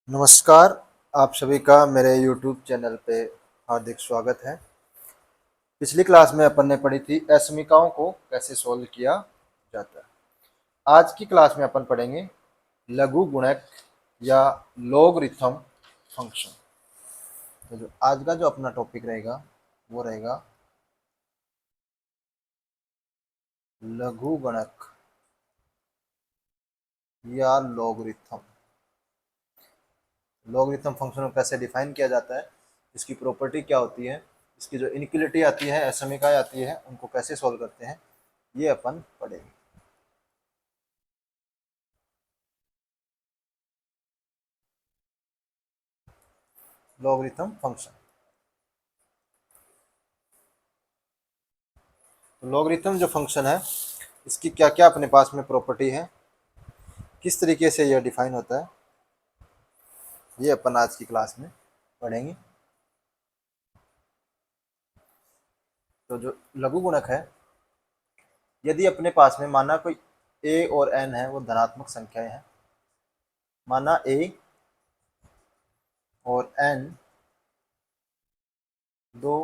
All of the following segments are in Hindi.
नमस्कार। आप सभी का मेरे YouTube चैनल पे हार्दिक स्वागत है। पिछली क्लास में अपन ने पढ़ी थी असमीकाओं को कैसे सोल्व किया जाता है। आज की क्लास में अपन पढ़ेंगे लघु गुणक या लॉगरिथम फंक्शन। तो जो आज का जो अपना टॉपिक रहेगा वो रहेगा लघु गुणक या लॉगरिथम। लॉगरिथम फंक्शन को कैसे डिफाइन किया जाता है, इसकी प्रॉपर्टी क्या होती है, इसकी जो इनक्वलिटी आती है, असमीकाएं आती है, उनको कैसे सॉल्व करते हैं, ये अपन पढ़ेंगे। लॉगरिथम फंक्शन, तो लॉगरिथम जो फंक्शन है इसकी क्या क्या अपने पास में प्रॉपर्टी है, किस तरीके से यह डिफाइन होता है, ये अपन आज की क्लास में पढ़ेंगे। तो जो लघु गुणक है, यदि अपने पास में माना कोई ए और एन है, वो धनात्मक संख्याएं हैं। माना ए और एन दो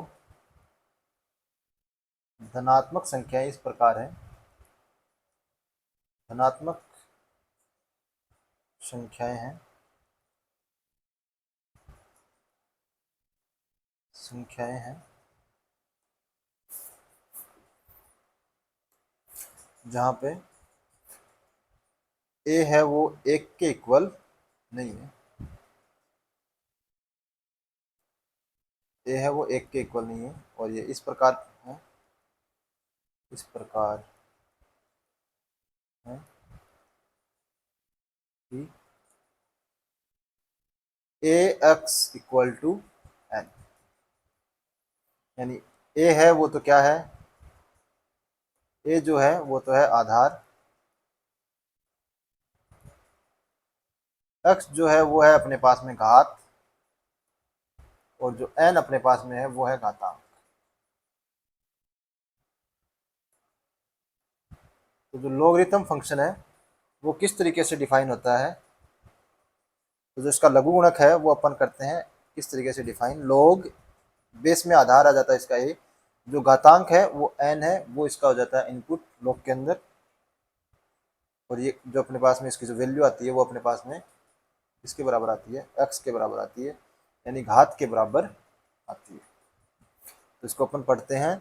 धनात्मक संख्याएं इस प्रकार हैं। धनात्मक संख्याएं हैं, संख्याएं हैं जहाँ पे ए है वो एक के इक्वल नहीं है। ए है वो एक के इक्वल नहीं है और ये इस प्रकार है, इस प्रकार है कि ए एक्स इक्वल टू एन, यानी ए है वो तो क्या है, ए जो है वो तो है आधार, एक्स जो है वो है अपने पास में घात, और जो एन अपने पास में है वो है घातांक। तो जो लॉगरिथम फंक्शन है वो किस तरीके से डिफाइन होता है, तो जो इसका लघु गुणक है वो अपन करते हैं किस तरीके से डिफाइन। लॉग बेस में आधार आ जाता है इसका ए, जो घातांक है वो एन है, वो इसका हो जाता है इनपुट लॉग के अंदर, और ये जो अपने पास में इसकी जो वैल्यू आती है वो अपने पास में इसके बराबर आती है, एक्स के बराबर आती है, यानी घात के बराबर आती है। तो इसको अपन पढ़ते हैं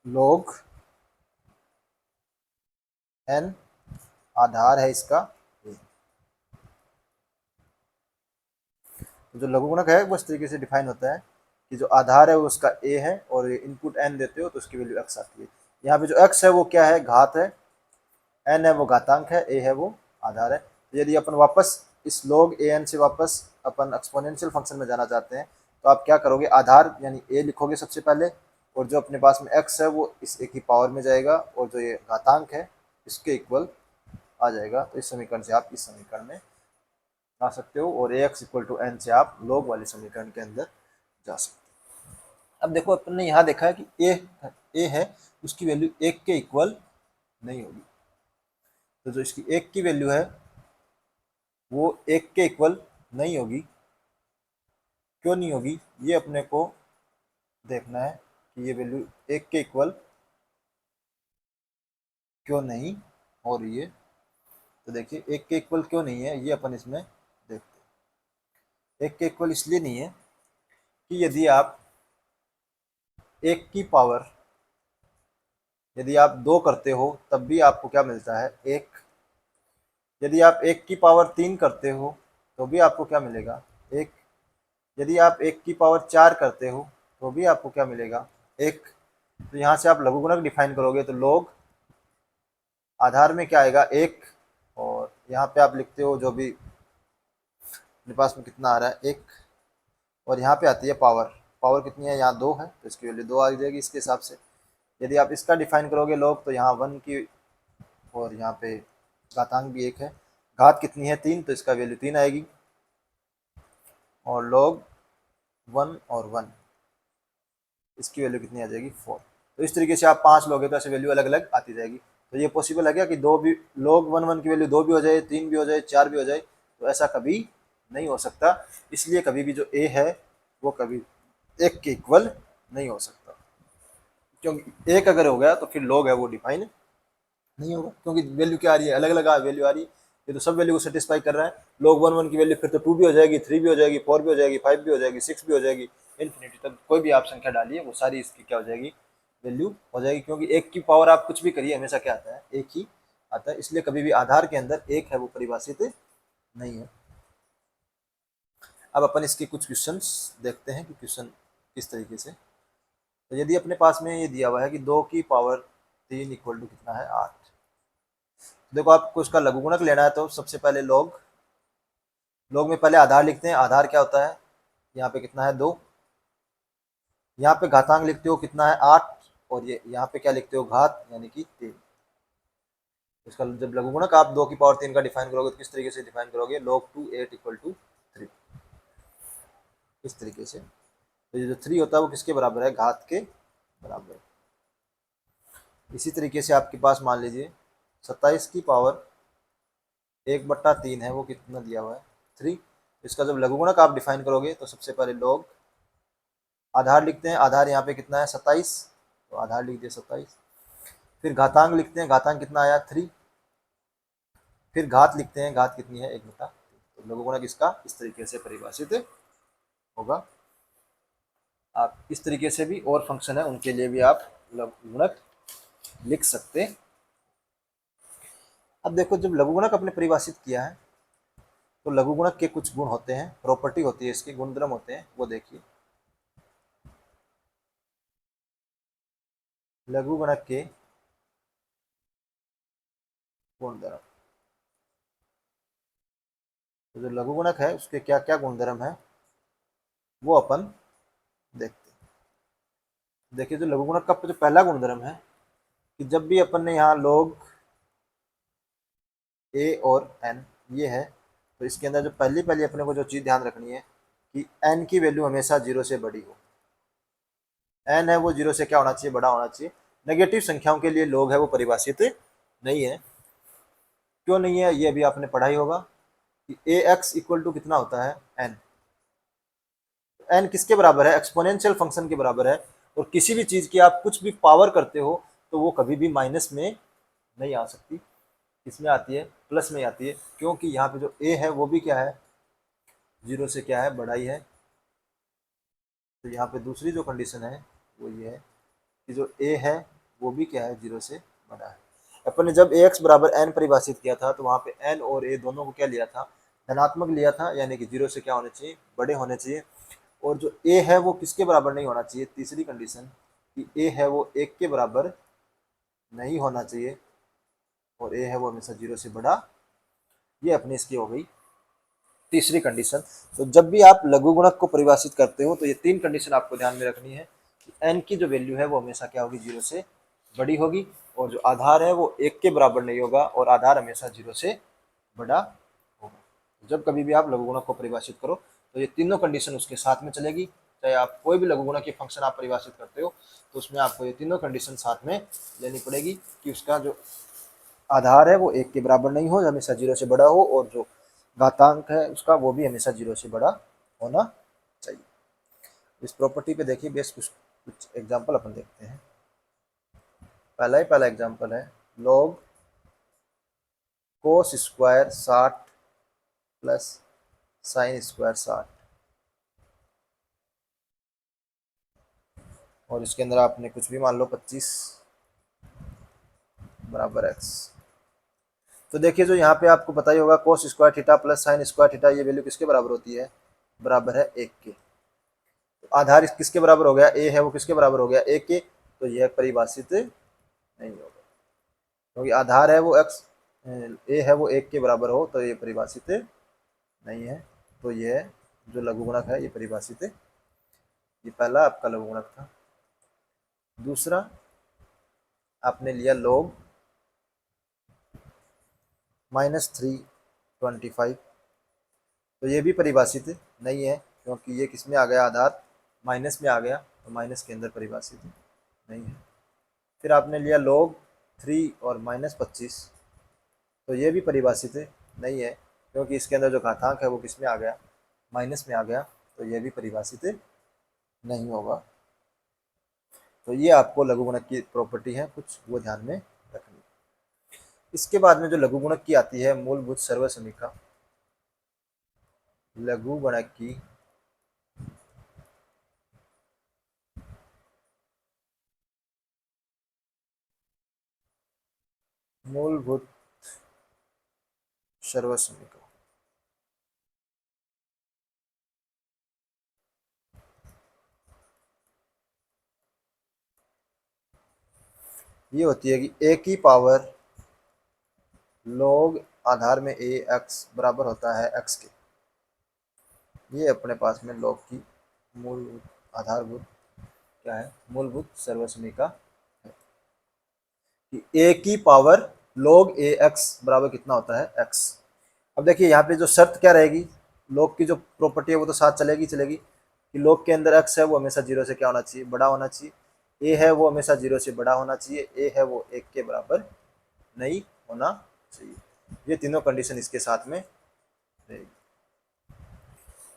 लॉग एन, आधार है इसका ए। तो जो लघु गुणक है वो इस तरीके से डिफाइन होता है कि जो आधार है वो उसका ए है और इनपुट एन देते हो तो उसकी वैल्यू एक्स आती है। यहाँ पे जो एक्स है वो क्या है, घात है, एन है वो घातांक है, ए है वो आधार है। तो यदि अपन वापस इस log ए एन से वापस अपन एक्सपोनेंशियल फंक्शन में जाना चाहते हैं तो आप क्या करोगे, आधार यानी ए लिखोगे सबसे पहले, और जो अपने पास में एक्स है वो इस एक ही पावर में जाएगा, और जो ये घातांक है इसके इक्वल आ जाएगा। तो इस समीकरण से आप इस समीकरण में आ सकते हो, और ए एक्स इक्वल टू एन से आप log वाले समीकरण के अंदर जा सकते हो। अब देखो अपन ने यहाँ देखा है कि ए है उसकी वैल्यू एक के इक्वल नहीं होगी, तो जो इसकी एक की वैल्यू है वो एक के इक्वल नहीं होगी। क्यों नहीं होगी, ये अपने को देखना है कि ये वैल्यू एक के इक्वल क्यों नहीं हो रही है। तो देखिए एक के इक्वल क्यों नहीं है, ये अपन इसमें देखते हैं। एक के इक्वल इसलिए नहीं है कि यदि आप एक की पावर, यदि आप दो करते हो तब भी आपको क्या मिलता है, एक। यदि आप एक की पावर तीन करते हो तो भी आपको क्या मिलेगा, एक। यदि आप एक की पावर चार करते हो तो भी आपको क्या मिलेगा, एक। तो यहाँ से आप लघुगुणक डिफाइन करोगे तो log आधार में क्या आएगा, एक, और यहाँ पे आप लिखते हो जो भी अपने पास में कितना आ रहा है, एक, और यहाँ पे आती है पावर। पावर कितनी है, यहाँ दो है तो इसकी वैल्यू दो आ जाएगी इसके हिसाब से। यदि आप इसका डिफाइन करोगे log तो यहाँ वन की, और यहाँ पे घातांक भी एक है, घात कितनी है तीन, तो इसका वैल्यू तीन आएगी, और log वन और वन इसकी वैल्यू कितनी आ जाएगी, फोर। तो इस तरीके से आप पाँच लोगे तो ऐसे वैल्यू अलग अलग आती जाएगी। तो ये पॉसिबल है क्या कि दो भी log 1 1 की वैल्यू 2 भी हो जाए, 3 भी हो जाए, 4 भी हो जाए? तो ऐसा कभी नहीं हो सकता। इसलिए कभी भी जो a है वो कभी 1 के इक्वल नहीं हो सकता, क्योंकि 1 अगर हो गया तो फिर log है वो डिफाइन नहीं होगा, क्योंकि वैल्यू क्या आ रही है, अलग अलग वैल्यू आ रही है। ये तो सब वैल्यू को सेटिस्फाई कर रहा है। log 1 1 की वैल्यू फिर तो 2 भी हो जाएगी, 3 भी हो जाएगी, 4 भी हो जाएगी, 5 भी हो जाएगी, 6 भी हो जाएगी, इन्फिनिटी तक कोई भी आप संख्या डालिए वो सारी इसकी क्या हो जाएगी, वैल्यू हो जाएगी। क्योंकि एक की पावर आप कुछ भी करिए हमेशा क्या आता है, एक ही आता है। इसलिए कभी भी आधार के अंदर एक है वो परिभाषित नहीं है। अब अपन इसके कुछ क्वेश्चंस देखते हैं कि क्वेश्चन किस तरीके से। तो यदि अपने पास में ये दिया हुआ है कि 2 की पावर 3 इक्वल टू कितना है, 8। देखो आपको इसका लघुगुणक लेना है तो सबसे पहले लॉग में पहले आधार लिखते हैं। आधार क्या होता है, यहाँ पे कितना है 2, यहाँ पे घातांक लिखते हो कितना है 8, और ये यहाँ पे क्या लिखते हो घात यानी कि 3। इसका जब लघुगुणक आप 2 की पावर 3 का डिफाइन करोगे तो किस तरीके से डिफाइन करोगे, log 2 8 इक्वल टू 3, इस तरीके से। तो ये जो 3 होता है वो किसके बराबर है, घात के बराबर। इसी तरीके से आपके पास मान लीजिए 27 की पावर 1/3 है, वो कितना दिया हुआ है 3। इसका जब लघुगुणक आप डिफाइन करोगे तो सबसे पहले log आधार लिखते हैं। आधार यहाँ पे कितना है 27, तो आधार लिख दिए 27। फिर घातांक लिखते हैं, घातांक कितना आया 3। फिर घात लिखते हैं, घात कितनी है 1/3। तो लघुगुणक इसका इस तरीके से परिभाषित होगा। आप इस तरीके से भी और फंक्शन है उनके लिए भी आप लघुगुणक लिख सकते। अब देखो जब लघुगुणक अपने परिभाषित किया है तो लघुगुणक के कुछ गुण होते हैं, प्रॉपर्टी होती है इसके, गुणधर्म होते हैं, वो देखिए। लघुगुणक के गुणधर्म, तो जो लघुगुणक है उसके क्या क्या गुणधर्म है वो अपन देखते हैं। देखिए जो लघुगुणक का जो पहला गुणधर्म है कि जब भी अपन ने यहाँ log a और n ये है, तो इसके अंदर जो पहली पहली अपने को जो चीज़ ध्यान रखनी है कि n की वैल्यू हमेशा 0 से बड़ी हो। n है वो 0 से क्या होना चाहिए, बड़ा होना चाहिए। नेगेटिव संख्याओं के लिए log है वो परिभाषित नहीं है। क्यों नहीं है, ये अभी आपने पढ़ा ही होगा कि ax इक्वल टू कितना होता है n। n किसके बराबर है, एक्सपोनेंशियल फंक्शन के बराबर है। और किसी भी चीज़ की आप कुछ भी पावर करते हो तो वो कभी भी माइनस में नहीं आ सकती, इसमें आती है प्लस में आती है। क्योंकि यहाँ पे जो a है वो भी क्या है, 0 से क्या है, बड़ा ही है। तो यहाँ पे दूसरी जो कंडीशन है वो ये है कि जो a है वो भी क्या है, 0 से बड़ा है। अपन ने जब ax बराबर n परिभाषित किया था तो वहाँ पे n और a दोनों को क्या लिया था, धनात्मक लिया था, यानी कि 0 से क्या होने चाहिए, बड़े होने चाहिए। और जो a है वो किसके बराबर नहीं होना चाहिए, तीसरी कंडीशन कि a है वो 1 के बराबर नहीं होना चाहिए, और a है वो हमेशा 0 से बड़ा। ये अपनी इसकी हो गई तीसरी कंडीशन। तो जब भी आप लघुगुणक को परिभाषित करते हो तो ये 3 कंडीशन आपको ध्यान में रखनी है कि n की जो वैल्यू है वो हमेशा क्या होगी, 0 से बड़ी होगी, और जो आधार है वो 1 के बराबर नहीं होगा, और आधार हमेशा 0 से बड़ा होगा। जब कभी भी आप लघुगुणक को परिभाषित करो तो ये तीनों कंडीशन उसके साथ में चलेगी। चाहे आप कोई भी लघुगुणक की फंक्शन आप परिभाषित करते हो तो उसमें आपको ये तीनों कंडीशन साथ में लेनी पड़ेगी कि उसका जो आधार है वो 1 के बराबर नहीं हो, हमेशा 0 से बड़ा हो, और जो घातांक है उसका वो भी हमेशा 0 से बड़ा होना चाहिए। इस प्रॉपर्टी पे देखिए बेस कुछ एग्जांपल अपन देखते हैं। पहला एग्जांपल है log cos square 60 plus sine square 60, और इसके अंदर आपने कुछ भी मान लो 25 बराबर x। तो देखिए जो यहाँ पे आपको पता ही होगा cos square theta plus sine square theta ये वैल्यू किसके बराबर होती है, बराबर है 1 के। तो आधार किसके बराबर हो गया, a है वो किसके बराबर हो गया, 1 के। तो यह परिभाषित नहीं होगा, क्योंकि आधार है वो x, a है वो 1 के बराबर हो तो ये परिभाषित नहीं है। तो यह जो लघुगुणक है ये परिभाषित, ये पहला आपका लघुगुणक था। दूसरा आपने लिया log -325, तो ये भी परिभाषित नहीं है, क्योंकि ये किस में आ गया, आधार माइनस में आ गया, तो माइनस के अंदर परिभाषित नहीं है। फिर आपने लिया log 3 और -25, तो ये भी परिभाषित नहीं है, क्योंकि इसके अंदर जो घातांक है वो किस में आ गया, माइनस में आ गया, तो ये भी परिभाषित नहीं होगा। तो ये आपको लघुगुणक की प्रॉपर्टी है कुछ, वो ध्यान में रखनी। इसके बाद में जो लघुगुणक की आती है मूलभूत सर्वसमीका, लघुगुणक की मूलभूत सर्वसमीका, ये होती है कि a की पावर log आधार में a x बराबर होता है x के। ये अपने पास में log की मूलभूत आधारभूत क्या है, मूलभूत सर्वसमीका है कि a की पावर log a x बराबर कितना होता है x। अब देखिए यहाँ पे जो शर्त क्या रहेगी, log की जो प्रॉपर्टी है वो तो साथ चलेगी चलेगी कि log के अंदर x है वो हमेशा 0 से क्या होना चाहिए, बड़ा होना चाहिए, a है वो हमेशा 0 से बड़ा होना चाहिए, a है वो 1 के बराबर नहीं होना चाहिए। ये तीनों कंडीशन इसके साथ में रहेगी।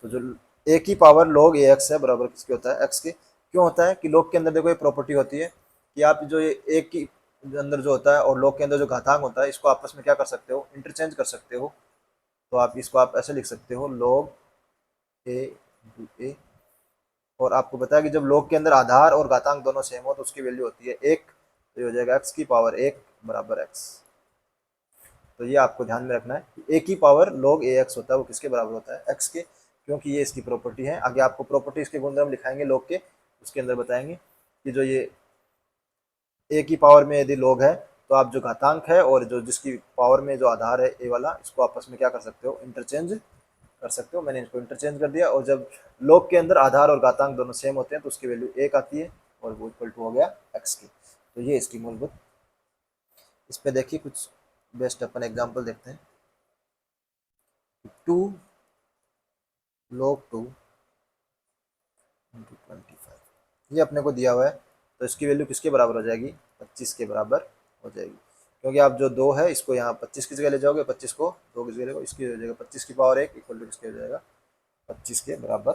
तो जो a की पावर log ax है बराबर किसके होता है, x के। क्यों होता है कि log के अंदर देखो एक प्रॉपर्टी होती है कि आप जो ये a की अंदर जो होता है और log के अंदर जो घातांक होता है इसको आपस में क्या कर सकते हो, इंटरचेंज कर सकते हो। तो आप इसको आप ऐसे लिख सकते हो log a, और आपको बताया कि जब log के अंदर आधार और घातांक दोनों सेम हो तो उसकी वैल्यू होती है 1, तो ये हो जाएगा x की पावर 1 बराबर x। तो ये आपको ध्यान में रखना है कि a की पावर log ax होता है वो किसके बराबर होता है, x के, क्योंकि ये इसकी प्रॉपर्टी है। आगे आपको प्रॉपर्टी इसके गुणधर्म लिखाएंगे log के, उसके अंदर बताएंगे कि जो ये a की पावर में यदि log है तो आप जो घातांक है और जो जिसकी पावर में जो आधार है a वाला, इसको आपस में क्या कर सकते हो, इंटरचेंज कर सकते हो। मैंने इसको इंटरचेंज कर दिया, और जब log के अंदर आधार और घातांक दोनों सेम होते हैं तो उसकी वैल्यू 1 आती है और वो इक्वल टू हो गया x की। तो ये इसकी मूलभूत। इस पे देखिए कुछ बेस्ट अपन एग्जाम्पल देखते हैं। 2 log 2 इंटू 25, ये अपने को दिया हुआ है, तो इसकी वैल्यू किसके बराबर हो जाएगी, 25 के बराबर हो जाएगी। क्योंकि आप जो 2 है इसको यहाँ 25 की जगह ले जाओगे, 25 को 2 की जगह ले, इसकी हो जाएगा 25 की पावर 1 इक्वल टू किसके हो जाएगा, 25 के बराबर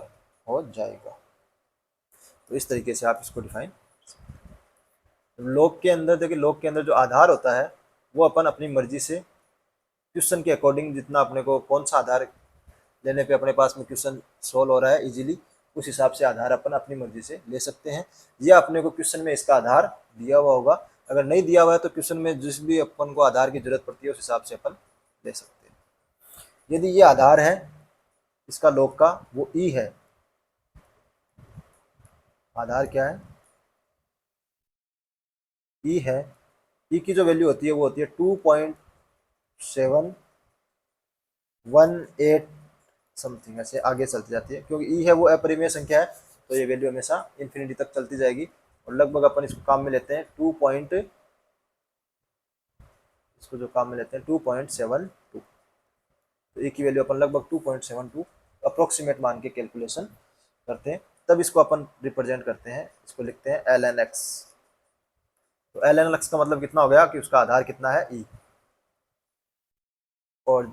हो जाएगा। तो इस तरीके से आप इसको डिफाइन। log के अंदर देखिए, log के अंदर जो आधार होता है वो अपन अपनी मर्जी से क्वेश्चन के अकॉर्डिंग, जितना अपने को कौन सा आधार लेने पे अपने पास में क्वेश्चन सोल्व हो रहा है इजीली, उस हिसाब से आधार अपन अपनी मर्जी से ले सकते हैं। या अपने को क्वेश्चन में इसका आधार दिया हुआ होगा, अगर नहीं दिया हुआ है तो क्वेश्चन में जिस भी अपन को आधार की जरूरत पड़ती है उस हिसाब से अपन ले सकते हैं। यदि ये आधार है इसका log का, वो ई है, आधार क्या है, ई है, ई की जो वैल्यू होती है वो होती है 2.718 समथिंग, ऐसे आगे चलती जाती है, क्योंकि ई है वो अपरिमेय संख्या है, तो ये वैल्यू हमेशा इन्फिनिटी तक चलती जाएगी। और लगभग अपन इसको काम में लेते हैं इसको जो काम में लेते हैं 2.72, तो ए की वैल्यू अपन लगभग 2.72 अप्रोक्सीमेट मान के कैलकुलेशन करते हैं, तब इसको अपन रिप्रेजेंट करते हैं, इसको लिखते हैं ln(x). तो ln(x) का मतलब कितना हो गया कि उसका आधार कितना है, ई। और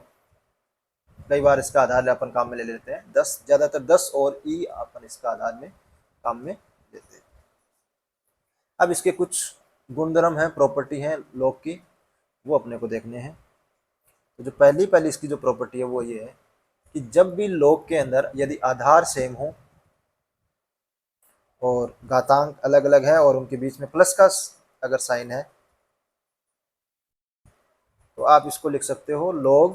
कई बार इसका आधार अपन काम में ले लेते हैं 10, ज्यादातर 10 और ई अपन इसका आधार में काम में लेते हैं। अब इसके कुछ गुणधर्म हैं, प्रॉपर्टी हैं log की, वो अपने को देखने हैं। तो जो पहली इसकी जो प्रॉपर्टी है वो ये है कि जब भी log के अंदर यदि आधार सेम हो और घातांक अलग अलग है और उनके बीच में प्लस का अगर साइन है, तो आप इसको लिख सकते हो log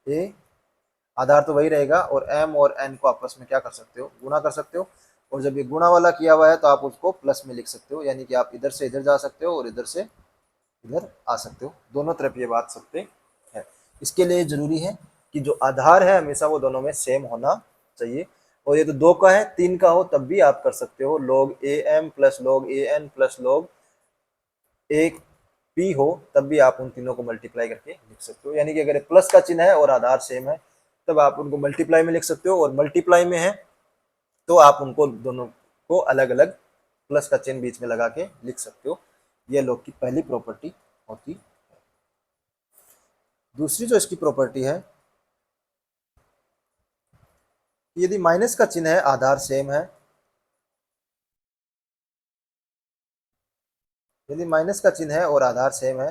a, आधार तो वही रहेगा, और m और n को आपस में क्या कर सकते हो, गुणा कर सकते हो। और जब ये गुणा वाला किया हुआ है तो आप उसको प्लस में लिख सकते हो, यानी कि आप इधर से इधर जा सकते हो और इधर से इधर आ सकते हो, दोनों तरफ ये बात सकते हैं। इसके लिए जरूरी है कि जो आधार है हमेशा वो दोनों में सेम होना चाहिए, और ये तो 2 का है, 3 का हो तब भी आप कर सकते हो log am plus log an plus log a p हो, तब भी आप उन तीनों को मल्टीप्लाई करके लिख सकते हो। यानी कि अगर प्लस का चिन्ह है और आधार सेम है तब आप उनको मल्टीप्लाई में लिख सकते हो, और मल्टीप्लाई में है तो आप उनको दोनों को अलग अलग प्लस का चिन्ह बीच में लगा के लिख सकते हो। ये log की पहली प्रॉपर्टी होती है। दूसरी जो इसकी प्रॉपर्टी है, यदि माइनस का चिन्ह है, आधार सेम है, यदि माइनस का चिन्ह है और आधार सेम है,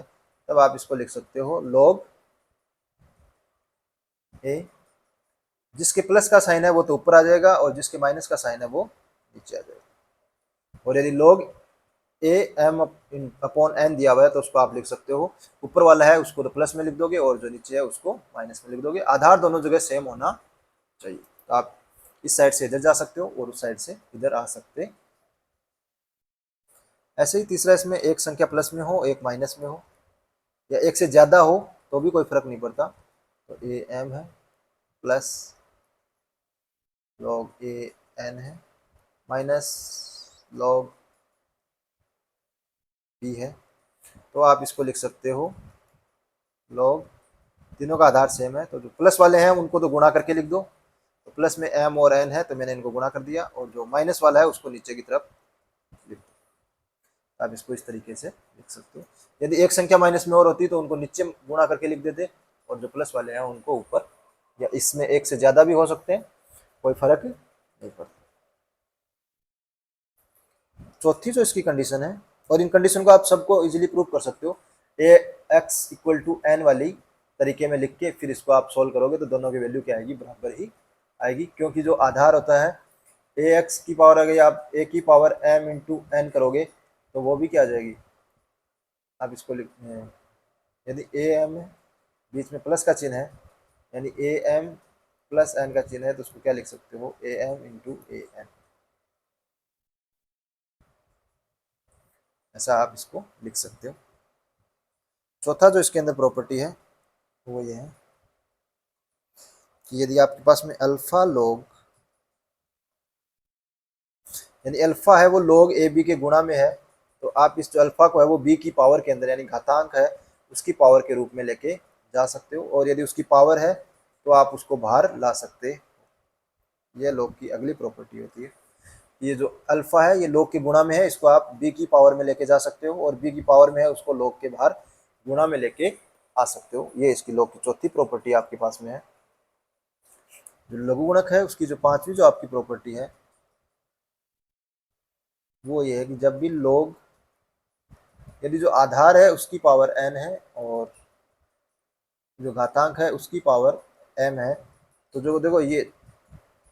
तब आप इसको लिख सकते हो log a। जिसके प्लस का साइन है वो तो ऊपर आ जाएगा और जिसके माइनस का साइन है वो नीचे आ जाएगा। और यदि log a m upon n दिया हुआ है तो उसको आप लिख सकते हो, ऊपर वाला है उसको तो प्लस में लिख दोगे और जो नीचे है उसको माइनस में लिख दोगे। आधार दोनों जगह सेम होना चाहिए। तो आप इस साइड से इधर जा सकते हो और उस साइड से इधर आ सकते। ऐसे ही तीसरा, इसमें एक संख्या प्लस में हो, एक माइनस में हो, या एक से ज़्यादा हो तो भी कोई फर्क नहीं पड़ता। तो ए एम है प्लस लॉग ए एन है माइनस लॉग बी है। तो आप इसको लिख सकते हो लॉग, तीनों का आधार सेम है तो जो प्लस वाले हैं उनको तो गुणा करके लिख दो। तो प्लस में एम और एन है तो मैंने इनको गुणा कर दिया, और जो माइनस वाला है उसको नीचे की तरफ लिख दो। आप इसको इस तरीके से लिख सकते हो। यदि एक संख्या माइनस में और होती तो उनको नीचे गुणा करके लिख देते, और जो प्लस वाले हैं उनको ऊपर, या इसमें एक से ज़्यादा भी हो सकते हैं, कोई फर्क नहीं पड़ता। चौथी जो इसकी कंडीशन है, और इन कंडीशन को आप सबको इजीली प्रूव कर सकते हो, ए एक्स इक्वल टू एन वाली तरीके में लिख के फिर इसको आप सोल्व करोगे तो दोनों की वैल्यू क्या आएगी, बराबर ही आएगी। क्योंकि जो आधार होता है ए एक्स की पावर, अगर आप ए की पावर एम इंटू एन करोगे तो वो भी क्या आ जाएगी। आप इसको लिख, यदि ए एम है, बीच में प्लस का चिन्ह है, यानी ए एम प्लस एन का चिन्ह है, तो उसको क्या लिख सकते हो, A M into A N. ऐसा आप इसको लिख सकते हो। चौथा जो इसके अंदर प्रॉपर्टी है वो ये है कि यदि आपके पास में अल्फा लॉग, यानी अल्फा है वो लॉग ए बी के गुणा में है, तो आप इस जो अल्फा को है वो बी की पावर के अंदर, यानी घातांक है उसकी पावर के रूप में लेके जा सकते हो। और यदि उसकी पावर है तो आप उसको बाहर ला सकते हो। यह लॉग की अगली प्रॉपर्टी होती है। ये जो अल्फा है ये लॉग के गुणा में है, इसको आप बी की पावर में लेके जा सकते हो, और बी की पावर में है उसको लॉग के बाहर गुणा में लेके आ सकते हो। ये इसकी लॉग की चौथी प्रॉपर्टी आपके पास में है। जो लघुगुणक है उसकी जो पांचवी जो आपकी प्रॉपर्टी है वो ये है कि जब भी लॉग, यदि जो आधार है उसकी पावर n है और जो घातांक है उसकी पावर m है, तो जो देखो ये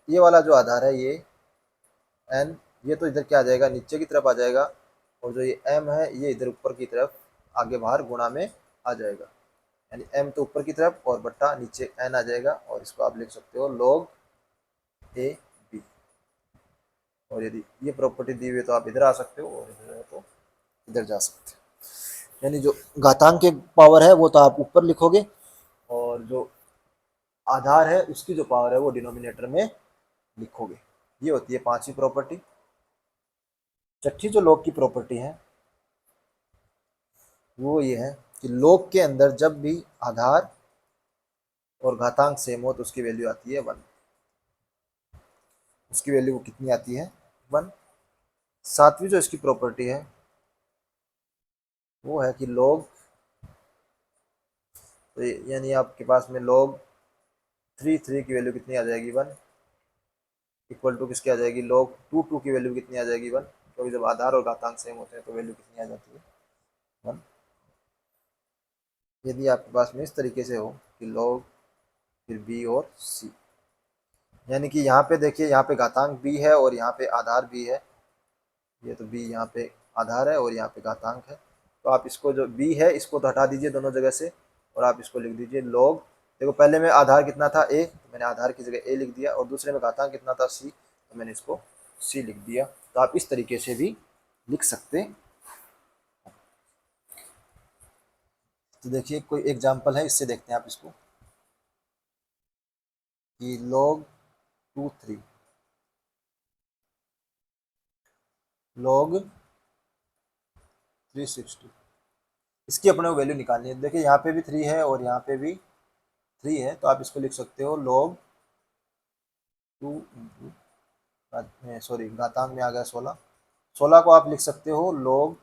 वाला जो आधार है ये n, ये तो इधर क्या आ जाएगा, नीचे की तरफ आ जाएगा, और जो ये m है ये इधर ऊपर की तरफ आगे बाहर गुणा में आ जाएगा। यानी m तो ऊपर की तरफ और बट्टा नीचे n आ जाएगा, और इसको आप लिख सकते हो log a b। और यदि ये प्रॉपर्टी दी हुई है तो आप इधर आ सकते हो, और इधर है तो इधर जा सकते हो। यानी जो घातांक के पावर है वो तो आप ऊपर लिखोगे, और जो आधार है उसकी जो पावर है वो डिनोमिनेटर में लिखोगे। ये होती है पांचवी प्रॉपर्टी। छठी जो log की प्रॉपर्टी है वो ये है कि log के अंदर जब भी आधार और घातांक सेम हो तो उसकी वैल्यू आती है 1। उसकी वैल्यू कितनी आती है, 1। सातवीं जो इसकी प्रॉपर्टी है वो है कि log, तो यानी आपके पास में log 3 की वैल्यू कितनी आ जाएगी, 1, इक्वल टू किसकी आ जाएगी, log 2 की वैल्यू कितनी आ जाएगी, 1। क्योंकि जब आधार और घातांक सेम होते हैं तो वैल्यू कितनी आ जाती है, 1। यदि आपके पास में इस तरीके से हो कि log फिर b और c, यानी कि यहाँ पे देखिए, यहाँ पे घातांक b है और यहाँ पे आधार b है, ये तो b यहाँ पे आधार है और यहाँ पे घातांक है। तो आप इसको जो b है इसको तो हटा दीजिए दोनों जगह से, और आप इसको लिख दीजिए log, देखो पहले में आधार कितना था a, तो मैंने आधार की जगह a लिख दिया, और दूसरे में घातांक कितना था c, तो मैंने इसको c लिख दिया। तो आप इस तरीके से भी लिख सकते हैं। तो देखिए कोई एग्जाम्पल है, इससे देखते हैं आप इसको कि log 360, इसकी अपने को वैल्यू निकालनी है। देखिए यहाँ पे भी 3 है और यहाँ पे भी 3 है, तो आप इसको लिख सकते हो log 2 इंटू, सॉरी घातांक में आ गया 16, 16 को आप लिख सकते हो log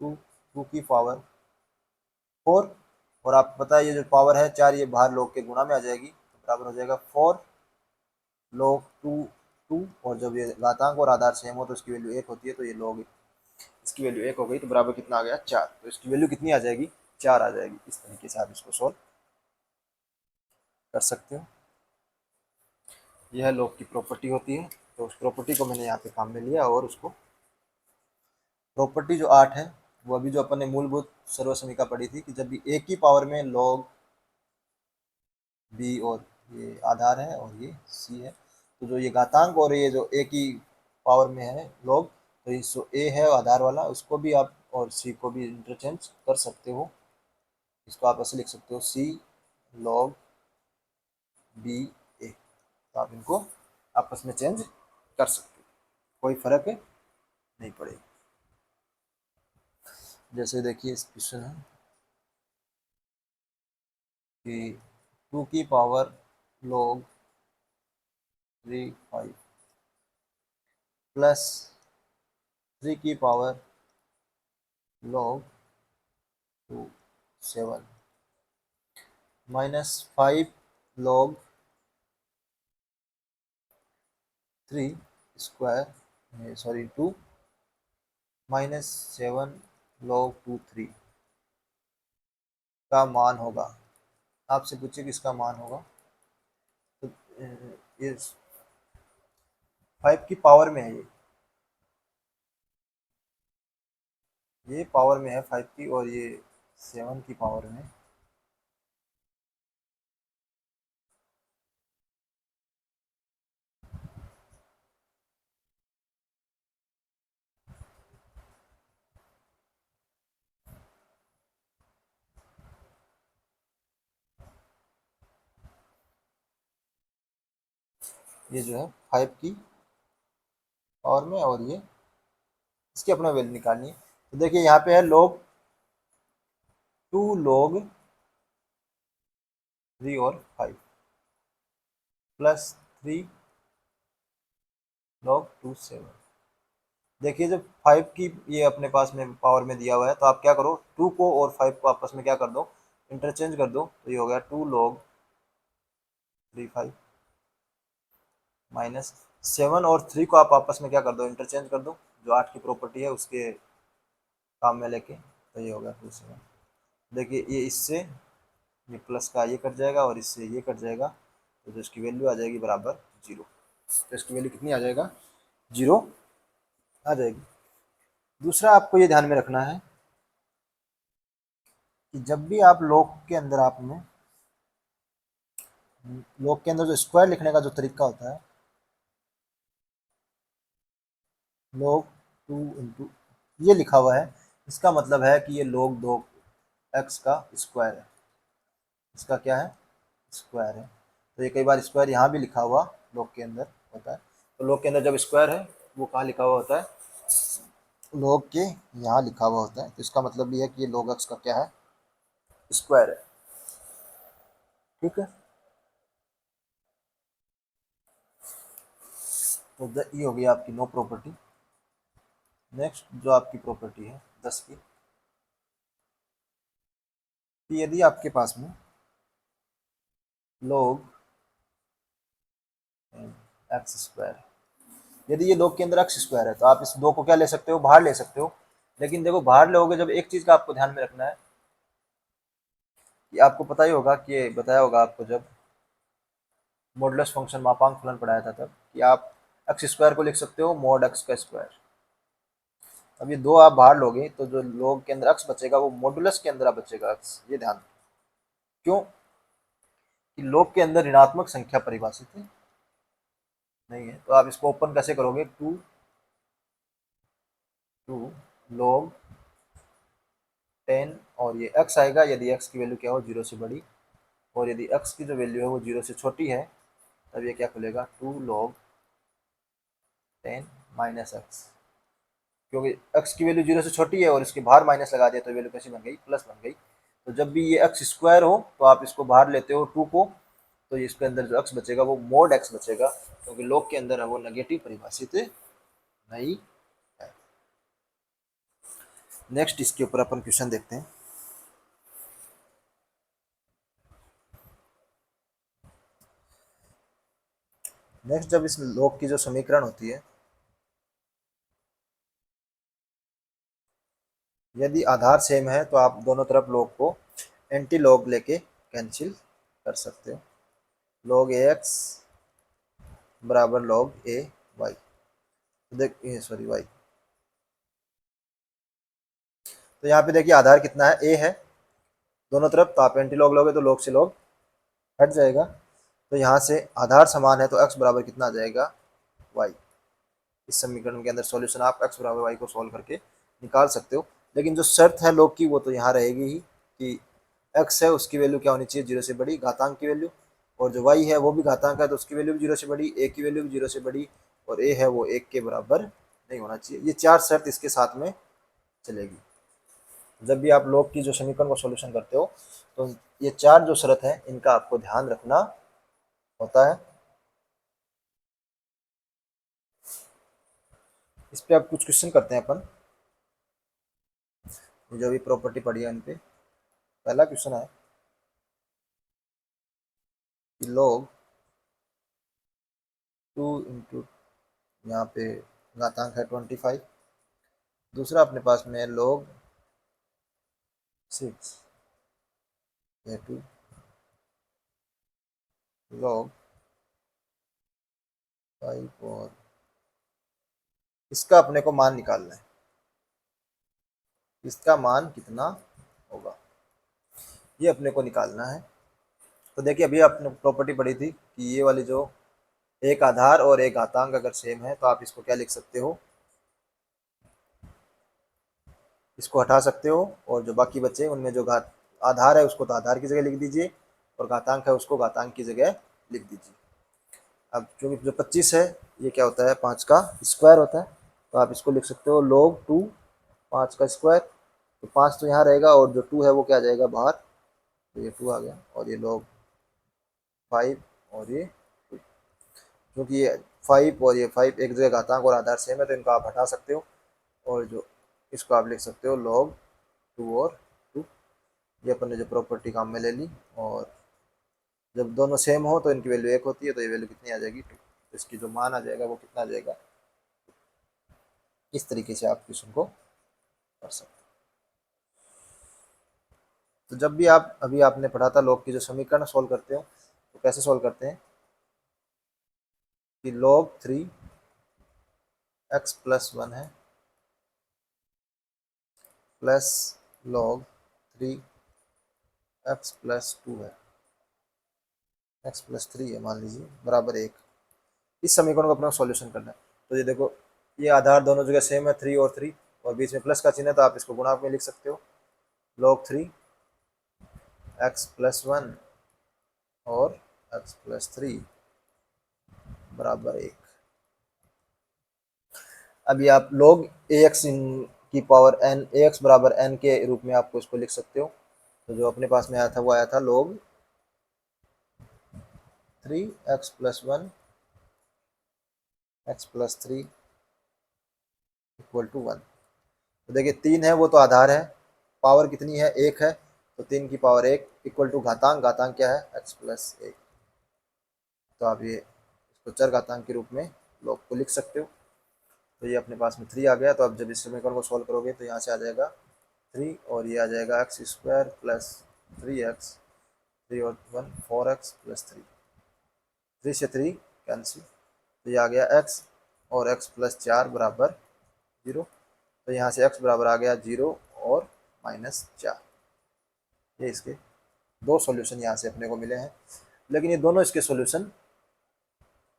2 2 की पावर 4, और आपको पता है ये जो पावर है 4 ये बाहर लॉग के गुणा में आ जाएगी, तो बराबर हो जाएगा 4 log 2, और जब ये घातांक और आधार सेम हो तो इसकी वैल्यू 1 होती है, तो ये log इसकी वैल्यू 1 हो गई, तो बराबर कितना आ गया 4, तो इसकी वैल्यू कितनी आ जाएगी 4 आ जाएगी। इस तरीके से आप इसको सॉल्व कर सकते हो। यह log की प्रॉपर्टी होती है, तो उस प्रॉपर्टी को मैंने यहाँ पे काम में लिया, और उसको प्रॉपर्टी जो 8 है वो अभी जो अपन ने मूलभूत सर्वसमीका पढ़ी थी कि जब भी एक ही पावर में log b और ये आधार है और ये c है, तो जो ये घातांक और ये जो एक ही पावर में है log, तो ये जो a है आधार वाला उसको भी आप और c को भी इंटरचेंज कर सकते हो। इसको आप ऐसे लिख सकते हो c log b a, तो आप इनको आपस में चेंज कर सकते हो, कोई फर्क नहीं पड़ेगा। जैसे देखिए इस क्वेश्चन है कि 2 की पावर log 3 5 प्लस 3 की power log 2 7 minus 5 log 3 square sorry 2 minus 7 log 2 3 का मान होगा। आपसे पूछिए किसका मान होगा, तो ये 5 की पावर में है, ये पावर में है 5 की, और ये 7 की पावर में। ये जो है 5 की पावर में, और ये इसकी अपना वैल्यू निकालनी है। तो देखिए यहाँ पे है log 2 log 3 और 5 प्लस 3 log 2 7। देखिए जब 5 की ये अपने पास में पावर में दिया हुआ है, तो आप क्या करो 2 को और 5 को आपस में क्या कर दो, इंटरचेंज कर दो, तो ये हो गया 2 log 3 5 माइनस 7 और 3 को आप आपस में क्या कर दो, इंटरचेंज कर दो, जो 8 की प्रॉपर्टी है उसके काम में लेके, तो ये हो गया 2 7। देखिए ये इससे ये प्लस का ये कट जाएगा और इससे ये कट जाएगा, तो जो इसकी वैल्यू आ जाएगी बराबर 0। तो इसकी वैल्यू कितनी आ जाएगा 0 आ जाएगी। दूसरा आपको ये ध्यान में रखना है कि जब भी आप लॉग के अंदर जो स्क्वायर लिखने का जो तरीका होता है, log 2 इंटू ये लिखा हुआ है, इसका मतलब है कि ये log 2 x का स्क्वायर है, इसका क्या है स्क्वायर है। तो ये कई बार स्क्वायर यहाँ भी लिखा हुआ log के अंदर होता है, तो log के अंदर जब स्क्वायर है वो कहाँ लिखा हुआ होता है, log के यहाँ लिखा हुआ होता है, तो इसका मतलब ये है कि ये log x का क्या है स्क्वायर है। ठीक है, तो ये हो गई आपकी नो प्रॉपर्टी। नेक्स्ट जो आपकी प्रॉपर्टी है 10 की, कि यदि आपके पास में log एक्स स्क्वायर, यदि ये log के अंदर एक्स स्क्वायर है, तो आप इस दो को क्या ले सकते हो बाहर ले सकते हो। लेकिन देखो बाहर लोगे जब, एक चीज का आपको ध्यान में रखना है कि आपको पता ही होगा कि ये बताया होगा आपको जब मॉडुलस फंक्शन मापांक फलन पढ़ाया था तब, कि आप एक्स स्क्वायर को लिख सकते हो मॉड एक्स का स्क्वायर। अब ये दो आप बाहर लोगे तो जो log के अंदर एक्स बचेगा वो मॉडुलस के अंदर बचेगा एक्स, ये ध्यान। क्यों कि log के अंदर ऋणात्मक संख्या परिभाषित है नहीं है, तो आप इसको ओपन कैसे करोगे, टू log 10, और ये x आएगा यदि x की वैल्यू क्या हो 0 से बड़ी, और यदि x की जो वैल्यू है वो 0 से छोटी है, तब ये क्या खुलेगा 2 log 10 माइनस एक्स, क्योंकि x की वैल्यू 0 से छोटी है और इसके बाहर माइनस लगा दिया तो वैल्यू कैसी बन गई प्लस बन गई। तो जब भी ये एक्स स्क्वायर हो तो आप इसको बाहर लेते हो 2 को, तो इसके अंदर जो एक्स बचेगा वो मोड एक्स बचेगा, क्योंकि log के अंदर है वो नेगेटिव परिभाषित नहीं है। नेक्स्ट इसके ऊपर अपन क्वेश्चन देखते हैं। नेक्स्ट, जब इस लॉग की जो समीकरण होती है, यदि आधार सेम है तो आप दोनों तरफ लॉग को एंटी लॉग लेके कैंसिल कर सकते हो। लॉग ए एक्स बराबर लॉग ए वाई, देखिए सॉरी वाई। तो यहाँ पे देखिए आधार कितना है, ए है दोनों तरफ, तो आप एंटी लॉग लोगे तो लॉग से लॉग हट जाएगा। तो यहाँ से आधार समान है तो एक्स बराबर कितना आ जाएगा, वाई। इस समीकरण के अंदर सॉल्यूशन आप एक्स बराबर वाई को सॉल्व करके निकाल सकते हो। लेकिन जो शर्त है लॉग की वो तो यहाँ रहेगी ही कि एक्स है उसकी वैल्यू क्या होनी चाहिए, जीरो से बड़ी, घातांक की वैल्यू। और जो वाई है वो भी घातांक है तो उसकी वैल्यू भी जीरो से बड़ी, ए की वैल्यू भी जीरो से बड़ी, और ए है वो एक के बराबर नहीं होना चाहिए। ये चार शर्त इसके साथ में चलेगी। जब भी आप लॉग की जो समीकरण को सॉल्यूशन करते हो तो ये चार जो शर्त है इनका आपको ध्यान रखना होता है। इस पे आप कुछ क्वेश्चन करते हैं अपन, जो भी प्रॉपर्टी पढ़ी है उन पे। पहला क्वेश्चन है कि log 2 इंटू, यहाँ पे घातांक है 25। दूसरा अपने पास में है log 6 ए 2 log 5, और इसका अपने को मान निकालना है, इसका मान कितना होगा ये अपने को निकालना है। तो देखिए अभी आपने प्रॉपर्टी पढ़ी थी कि ये वाली जो एक आधार और एक घातांक अगर सेम है तो आप इसको क्या लिख सकते हो, इसको हटा सकते हो, और जो बाकी बचे उनमें जो घात आधार है उसको तो आधार की जगह लिख दीजिए, और घातांक है उसको घातांक की जगह लिख दीजिए। अब चूंकि जो 25 है ये क्या होता है, 5 का स्क्वायर होता है, तो आप इसको लिख सकते हो log 2 5 का स्क्वायर। तो 5 तो यहाँ रहेगा और जो 2 है वो क्या आ जाएगा बाहर, तो ये 2 आ गया, और ये log 5 और ये 2। क्योंकि ये 5 और ये 5 एक जगह घातांक और आधार सेम है तो इनको आप हटा सकते हो, और जो इसको आप लिख सकते हो log 2 और 2। ये अपन ने जो प्रॉपर्टी काम में ले ली, और जब दोनों सेम हो तो इनकी वैल्यू एक होती है, तो ये वैल्यू कितनी आ जाएगी, 2। तो इसकी जो मान आ जाएगा वो कितना आ जाएगा। इस तरीके से आप क्वेश्चन को कर सकते हैं। तो जब भी आप, अभी आपने पढ़ा था लॉग की जो समीकरण सोल्व करते हो तो कैसे सोल्व करते हैं कि log 3 x प्लस 1 है प्लस log 3 x प्लस 2 है, x प्लस 3 है मान लीजिए, बराबर 1। इस समीकरण को अपना सॉल्यूशन करना है। तो ये देखो ये आधार दोनों जगह सेम है 3 और 3, और बीच में प्लस का चिन्ह है तो आप इसको गुणांक में लिख सकते हो, log 3 x प्लस 1 और x प्लस 3 बराबर 1। अभी आप log ax की पावर n, ax बराबर n के रूप में आपको इसको लिख सकते हो। तो जो अपने पास में आया था वो आया था log 3 x plus 1 x plus 3 equal to 1। तो देखिए 3 है वो तो आधार है, पावर कितनी है, 1 है, तो 3 की पावर 1 इक्वल टू घातांक, घातांक क्या है x प्लस 1। तो आप ये इसको चर घातांक के रूप में log को लिख सकते हो। तो ये अपने पास में 3 आ गया, तो अब जब इस समीकरण को सॉल्व करोगे तो यहाँ से आ जाएगा 3, और ये आ जाएगा एक्स स्क्वायर प्लस 3x, 3 और 1 4x प्लस 3, 3 से 3 कैंसिल, तो ये आ गया x, और x प्लस 4 बराबर 0। तो यहाँ से x बराबर आ गया 0 और -4। ये इसके दो सॉल्यूशन यहाँ से अपने को मिले हैं। लेकिन ये दोनों इसके सॉल्यूशन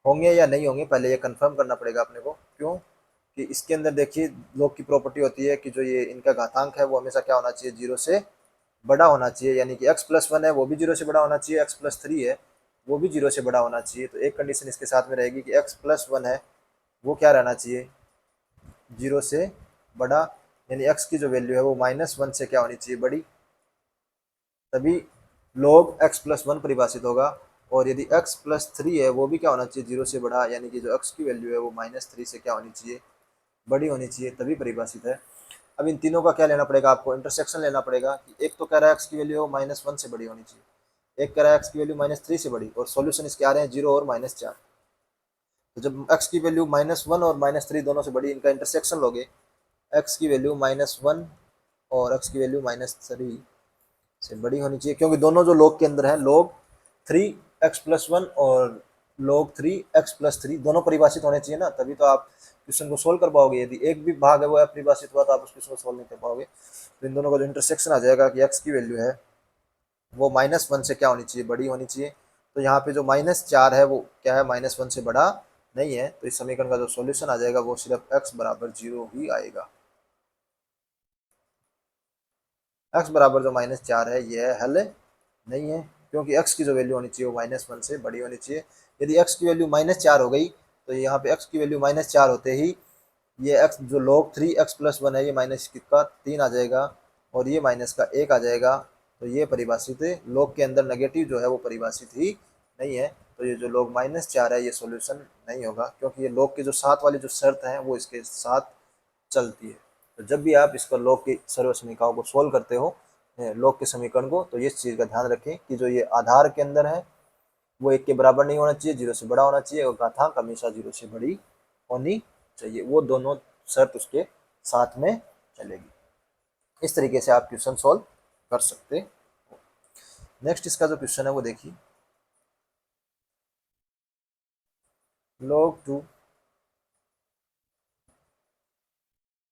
होंगे या नहीं होंगे पहले ये कंफर्म करना पड़ेगा अपने को। क्यों कि इसके अंदर देखिए log की प्रॉपर्टी होती है कि जो ये इनका घातांक है वो हमेशा क्या होना चाहिए, 0 से बड़ा होना चाहिए। यानी कि x प्लस 1 है वो भी 0 से बड़ा होना चाहिए, x प्लस 3 है वो भी 0 से बड़ा होना चाहिए। तो एक कंडीशन इसके साथ में रहेगी कि x प्लस 1 है वो क्या रहना चाहिए, 0 से बड़ा, यानी x की जो वैल्यू है वो -1 से क्या होनी चाहिए, बड़ी, तभी log x प्लस 1 परिभाषित होगा। और यदि x प्लस 3 है वो भी क्या होना चाहिए, 0 से बड़ा, यानी कि जो x की वैल्यू है वो -3 से क्या होनी चाहिए, बड़ी होनी चाहिए, तभी परिभाषित है। अब इन तीनों का क्या लेना पड़ेगा आपको, इंटरसेक्शन लेना पड़ेगा कि एक तो कह रहा है एक्स की वैल्यू -1 से बड़ी होनी चाहिए, एक कह रहा है एक्स की वैल्यू -3 से बड़ी, और सॉल्यूशन इसके आ रहे हैं 0 और -4। तो जब एक्स की वैल्यू -1 और -3 दोनों से बड़ी, इनका इंटरसेक्शन लोगे, एक्स की वैल्यू -1 और एक्स की वैल्यू -3 से बड़ी होनी चाहिए, क्योंकि दोनों जो log के अंदर है, log 3x+1 और log 3x+3 दोनों परिभाषित होने चाहिए ना, तभी तो आप क्वेश्चन को सोल्व कर पाओगे। यदि एक भी भाग है वो अपरिभाषित हुआ तो आप उस क्वेश्चन को सोल्व नहीं कर पाओगे। तो इन दोनों का जो इंटरसेक्शन आ जाएगा कि x की वैल्यू है वो -1 से क्या होनी चाहिए, बड़ी होनी चाहिए। तो यहाँ पे जो -4 है वो क्या है, -1 से बड़ा नहीं है, तो इस समीकरण का जो सॉल्यूशन आ जाएगा वो सिर्फ x बराबर 0 ही आएगा। x बराबर जो -4 है ये हल नहीं है, क्योंकि x की जो वैल्यू होनी चाहिए वो -1 से बड़ी होनी चाहिए। यदि x की वैल्यू -4 हो गई तो यहाँ पे x की वैल्यू -4 होते ही ये x जो log 3x+1 है ये माइनस का 3 आ जाएगा, और ये माइनस का 1 आ जाएगा। तो ये परिभाषित है, log के अंदर नेगेटिव जो है वो परिभाषित ही नहीं है, तो ये जो log -4 है ये सॉल्यूशन नहीं होगा, क्योंकि ये log के जो साथ वाली जो शर्त है वो इसके साथ चलती है। तो जब भी आप इसका log की सर्व समीकरणों को सोल्व करते हो, log के समीकरण को, तो इस चीज़ का ध्यान रखें कि जो ये आधार के अंदर है वो 1 के बराबर नहीं होना चाहिए, 0 से बड़ा होना चाहिए, और घातांक हमेशा 0 से बड़ी होनी चाहिए। वो दोनों शर्त उसके साथ में चलेगी। इस तरीके से आप क्वेश्चन सोल्व कर सकते हो। नेक्स्ट इसका जो क्वेश्चन है वो देखिए, log 2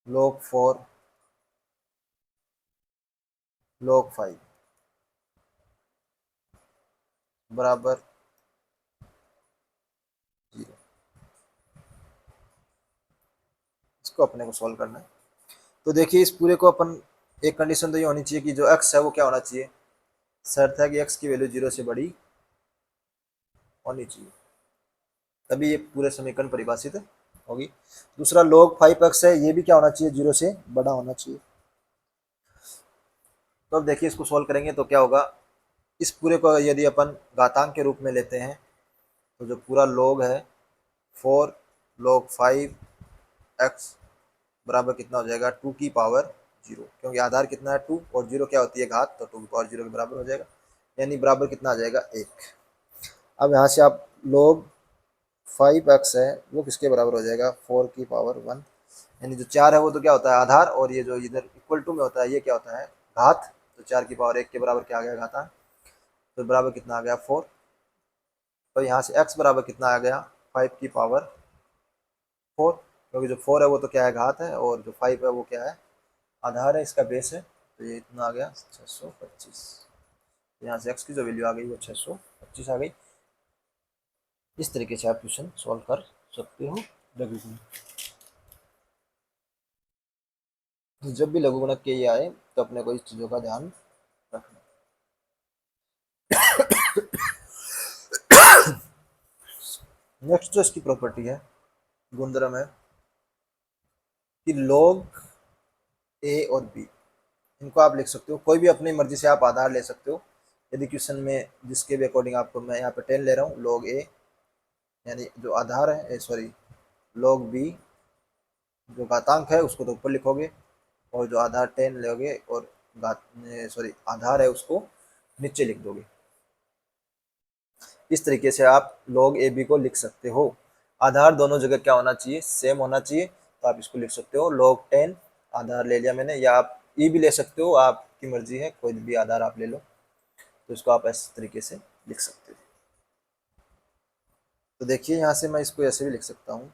log 4 log 5 बराबर 0। इसको अपने को सोल्व करना है। तो देखिए इस पूरे को अपन, एक कंडीशन तो ये होनी चाहिए कि जो x है वो क्या होना चाहिए, शर्त है कि x की वैल्यू 0 से बड़ी होनी चाहिए, तभी ये पूरे समीकरण परिभाषित होगी। दूसरा log 5x है, ये भी क्या होना चाहिए, 0 से बड़ा होना चाहिए। तो अब देखिए इसको सोल्व करेंगे तो क्या होगा, इस पूरे को यदि अपन घातांक के रूप में लेते हैं तो जो पूरा log है 4 log 5x बराबर कितना हो जाएगा, 2 की पावर 0, क्योंकि आधार कितना है 2 और 0 क्या होती है घात, तो 2 की पावर 0 के बराबर हो जाएगा, यानी बराबर कितना आ जाएगा 1। अब यहाँ से आप log 5x है वो किसके बराबर हो जाएगा, 4 की पावर 1, यानी जो 4 है वो तो क्या होता है आधार, और ये जो इधर इक्वल टू में होता है ये क्या होता है घात, तो 4 की पावर 1 के बराबर क्या आ गया घाता, तो बराबर कितना आ गया 4। तो यहाँ से x बराबर कितना आ गया, 5 की पावर 4, क्योंकि जो 4 है वो तो क्या है घात है, और जो 5 है वो क्या है आधार है, इसका बेस है, तो ये इतना आ गया 625। यहाँ से x की जो वैल्यू आ गई वो 625 आ गई। इस तरीके से आप क्वेश्चन सॉल्व कर सकते हो लघु गुणक। जब भी लघु गुणक के ये आए तो अपने को इस चीज़ों का ध्यान रखना। नेक्स्ट जो इसकी प्रॉपर्टी है, गुणधर्म है कि log a और b, इनको आप लिख सकते हो, कोई भी अपनी मर्जी से आप आधार ले सकते हो। यदि क्वेश्चन में जिसके भी अकॉर्डिंग आपको, मैं यहाँ पे 10 ले रहा हूँ, log a यानी जो आधार है, सॉरी log b जो घातांक है उसको तो ऊपर लिखोगे, और जो आधार 10 लोगे और घात सॉरी आधार है उसको नीचे लिख दोगे। इस तरीके से आप log ab को लिख सकते हो। आधार दोनों जगह क्या होना चाहिए, सेम होना चाहिए, तो आप इसको लिख सकते हो log 10 आधार ले लिया मैंने, या आप ई भी ले सकते हो, आपकी मर्जी है, कोई भी आधार आप ले लो, तो इसको आप इस तरीके से लिख सकते हो। तो देखिए यहाँ से मैं इसको ऐसे भी लिख सकता हूँ,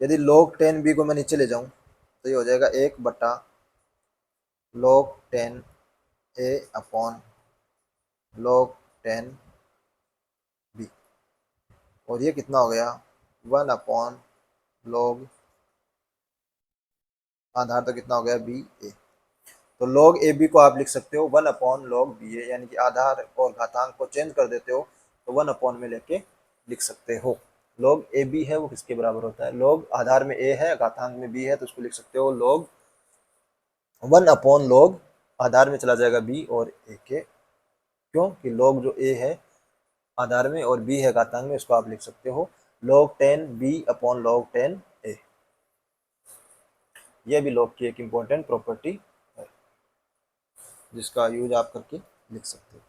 यदि log 10 b को मैं नीचे ले जाऊँ तो ये हो जाएगा 1/log 10 a upon log 10 b, और ये कितना हो गया 1/log आधार तो कितना हो गया बी ए। तो log ए बी को आप लिख सकते हो 1/log बी ए, यानी कि आधार और घातांक को चेंज कर देते हो तो 1 में लेके लिख सकते हो। log ए बी है वो किसके बराबर होता है, log आधार में a है घातांक में b है, तो उसको लिख सकते हो log 1/log आधार में चला जाएगा b और a के, क्यों कि log जो a है आधार में और b है घातांक में, इसको आप लिख सकते हो log 10 b/log 10 a। ये भी लॉग की एक इम्पोर्टेंट प्रॉपर्टी है जिसका यूज आप करके लिख सकते हो।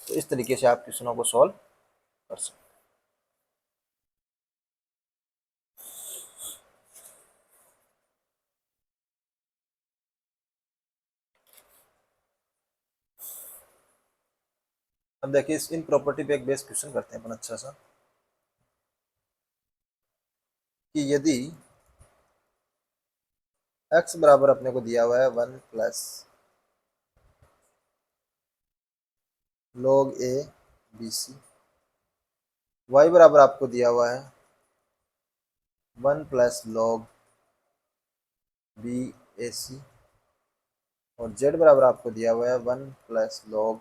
तो इस तरीके से आप क्वेश्चनों को सॉल्व कर सकते हो। अब देखिए इन प्रॉपर्टी पे एक बेस क्वेश्चन करते हैं अपन अच्छा सा, कि यदि x बराबर अपने को दिया हुआ है 1 plus log a B C, y बराबर आपको दिया हुआ है 1 plus log B A C, और z बराबर आपको दिया हुआ है 1 plus log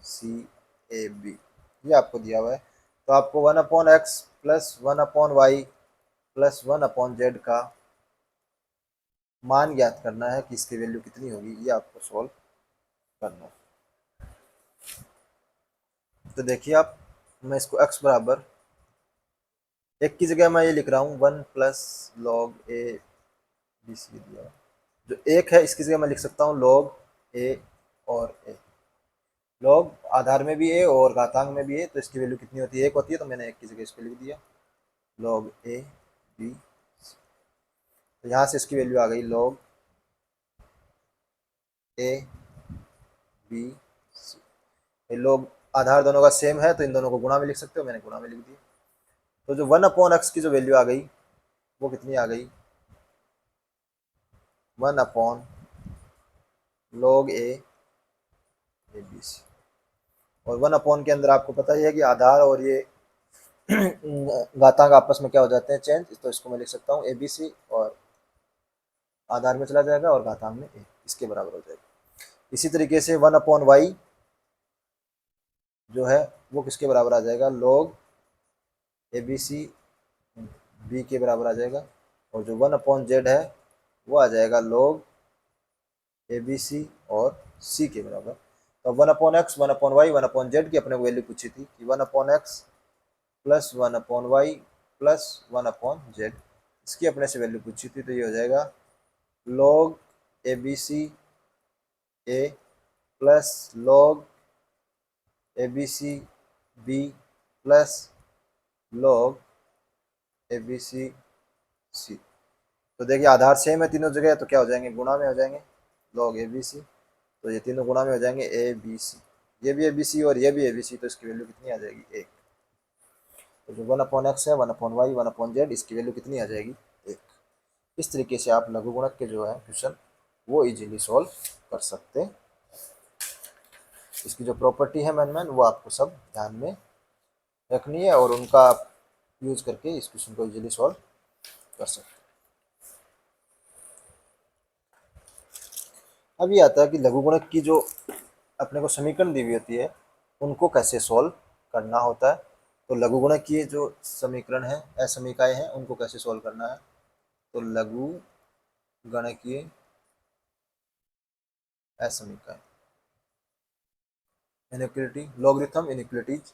C A B, ये आपको दिया हुआ है। तो आपको 1/x plus 1/y plus 1/z का मान ज्ञात करना है कि इसकी वैल्यू कितनी होगी, ये आपको सॉल्व करना है। तो देखिए आप, मैं इसको x बराबर एक की जगह मैं ये लिख रहा हूँ 1 plus log a B C दिया, जो एक है इसकी जगह मैं लिख सकता हूँ log a और a, log आधार में भी a और घातांक में भी a, तो इसकी वैल्यू कितनी होती है, एक होती है, तो मैंने एक की जगह इस पर लिख दिया log a b, तो यहाँ से इसकी वैल्यू आ गई log a b c। log आधार दोनों का सेम है तो इन दोनों को गुणा में लिख सकते हो, मैंने गुणा में लिख दिया। तो जो 1/x की जो वैल्यू आ गई वो कितनी आ गई, 1/log a बी सी, और 1 के अंदर आपको पता ही है कि आधार और ये घातांक आपस में क्या हो जाते हैं, चेंज, तो इसको मैं लिख सकता हूँ ए बी सी, और आधार में चला जाएगा और घातांक में ए, इसके बराबर हो जाएगा। इसी तरीके से 1/y जो है वो किसके बराबर आ जाएगा, log A B C B के बराबर आ जाएगा, और जो 1/z है वो आ जाएगा log ए बी सी और सी के बराबर। तो 1/x 1/y 1/z की अपने को वैल्यू पूछी थी कि 1/x plus 1/y plus 1/z, इसकी अपने से वैल्यू पूछी थी, तो ये हो जाएगा log A B C A plus log A B C B plus log A B C C. तो देखिए आधार सेम है तीनों जगह, तो क्या हो जाएंगे, गुणा में हो जाएंगे, log ए बी सी, तो ये तीनों गुणा में हो जाएंगे ए बी सी, ये भी ए बी सी और ये भी ए बी सी, तो इसकी वैल्यू कितनी आ जाएगी, एक। तो जो 1/x है 1/y 1/z, इसकी वैल्यू कितनी आ जाएगी, एक। इस तरीके से आप लघुगुणक के जो है क्वेश्चन वो इजीली सॉल्व कर सकते। इसकी जो प्रॉपर्टी है मैन वो आपको सब ध्यान में रखनी है और उनका आप यूज करके इस क्वेश्चन को इजीली सॉल्व कर सकते। अब ये आता है कि लघुगुणक की जो अपने को समीकरण दी हुई होती है उनको कैसे सॉल्व करना होता है। तो लघुगुणक की जो समीकरण है, असमीकाएँ हैं, उनको कैसे सॉल्व करना है। तो लघुगणकीय असमीकाएँ, इनइक्वालिटी, लॉगरिथम इनइक्वालिटीज,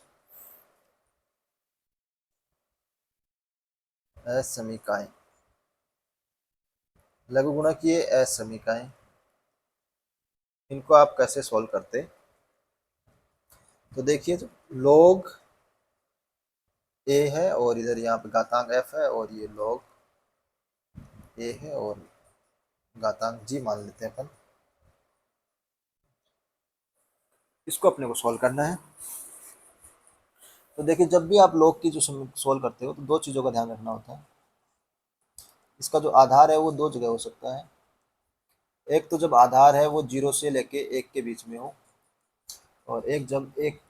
असमीकाएँ, लघुगुणकीय असमीकाएँ, इनको आप कैसे सॉल्व करते। तो देखिए जो log a है और इधर यहाँ पे घातांक f है, और ये log a है और घातांक g मान लेते हैं अपन, इसको अपने को सॉल्व करना है। तो देखिए जब भी आप log की जो सॉल्व करते हो तो दो चीज़ों का ध्यान रखना होता है। इसका जो आधार है वो दो जगह हो सकता है। एक तो जब आधार है वो 0 से लेके 1 के बीच में हो, और एक जब एक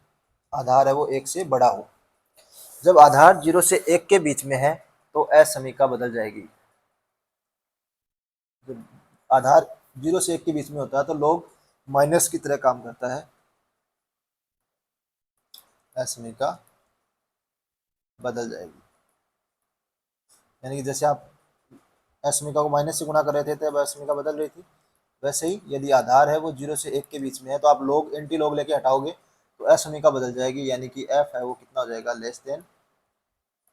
आधार है वो 1 से बड़ा हो। जब आधार 0 से 1 के बीच में है तो असमीका बदल जाएगी। जब आधार 0 से 1 के बीच में होता है तो log माइनस की तरह काम करता है, असमीका बदल जाएगी। यानी कि जैसे आप असमीका को माइनस से गुणा कर रहे थे तब असमीका बदल रही थी, वैसे ही यदि आधार है वो 0 से 1 के बीच में है तो आप log एंटी log लेके हटाओगे तो असमीका बदल जाएगी, यानी कि f है वो कितना हो जाएगा, लेस देन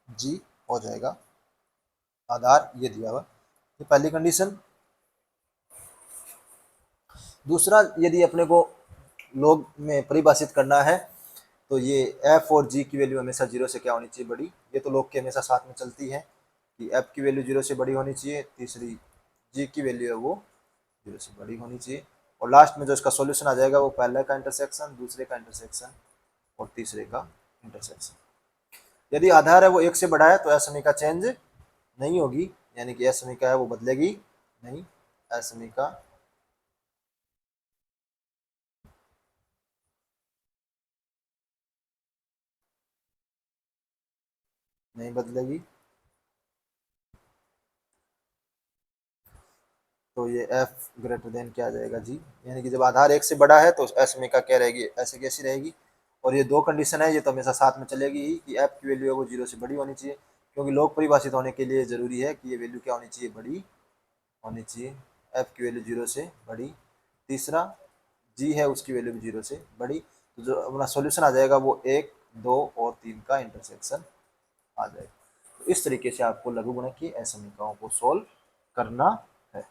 g, हो जाएगा आधार ये दिया हुआ, ये पहली कंडीशन। दूसरा, यदि अपने को लॉग में परिभाषित करना है तो ये एफ और जी की वैल्यू हमेशा जीरो से क्या होनी चाहिए, बड़ी। ये तो लॉग के हमेशा साथ में चलती है कि एफ की वैल्यू जीरो से बड़ी होनी चाहिए, तीसरी जी की वैल्यू है वो जीरो से बड़ी होनी चाहिए, और लास्ट में जो इसका सॉल्यूशन आ जाएगा वो पहले का इंटरसेक्शन, दूसरे का इंटरसेक्शन और तीसरे का इंटरसेक्शन। यदि आधार है वो एक से बड़ा है तो असमीका चेंज नहीं होगी, यानी कि असमीका है वो बदलेगी नहीं, असमीका नहीं बदलेगी। तो ये एफ ग्रेटर देन क्या आ जाएगा जी, यानी कि जब आधार एक से बड़ा है तो असमीका क्या रहेगी, ऐसे कैसी रहेगी। और ये दो कंडीशन है, ये तो हमेशा साथ में चलेगी ही कि एफ की वैल्यू है वो जीरो से बड़ी होनी चाहिए, क्योंकि लॉग परिभाषित होने के लिए जरूरी है कि ये वैल्यू क्या होनी चाहिए, बड़ी होनी चाहिए, एफ की वैल्यू जीरो से बड़ी। तीसरा जी है उसकी वैल्यू भी जीरो से बड़ी, तो जो अपना सॉल्यूशन आ जाएगा वो एक, दो और तीन का इंटरसेक्शन आ जाएगा। तो इस तरीके से आपको लघुगणक की असमीकाओं को सोल्व करना है।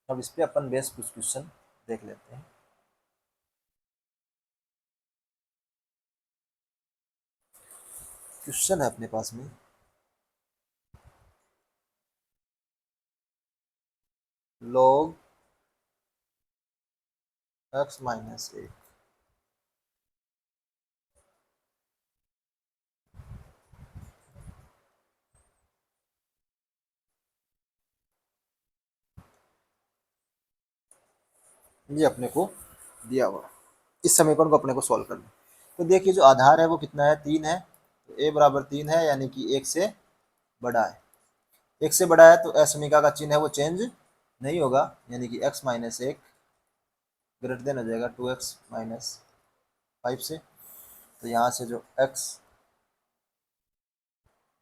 अब इस पे अपन बेस कुछ क्वेश्चन देख लेते हैं। क्वेश्चन है अपने पास में, log x माइनस एक, ये अपने को दिया हुआ है। इस समीकरण को अपने को सॉल्व करना। तो देखिए जो आधार है वो कितना है, तीन है, तो a बराबर तीन है, यानी कि एक से बड़ा है। एक से बड़ा है तो असमीका का चिन्ह है वो चेंज नहीं होगा, यानी कि x माइनस एक ग्रेटर देन हो जाएगा टू एक्स माइनस फाइव से। तो यहाँ से जो x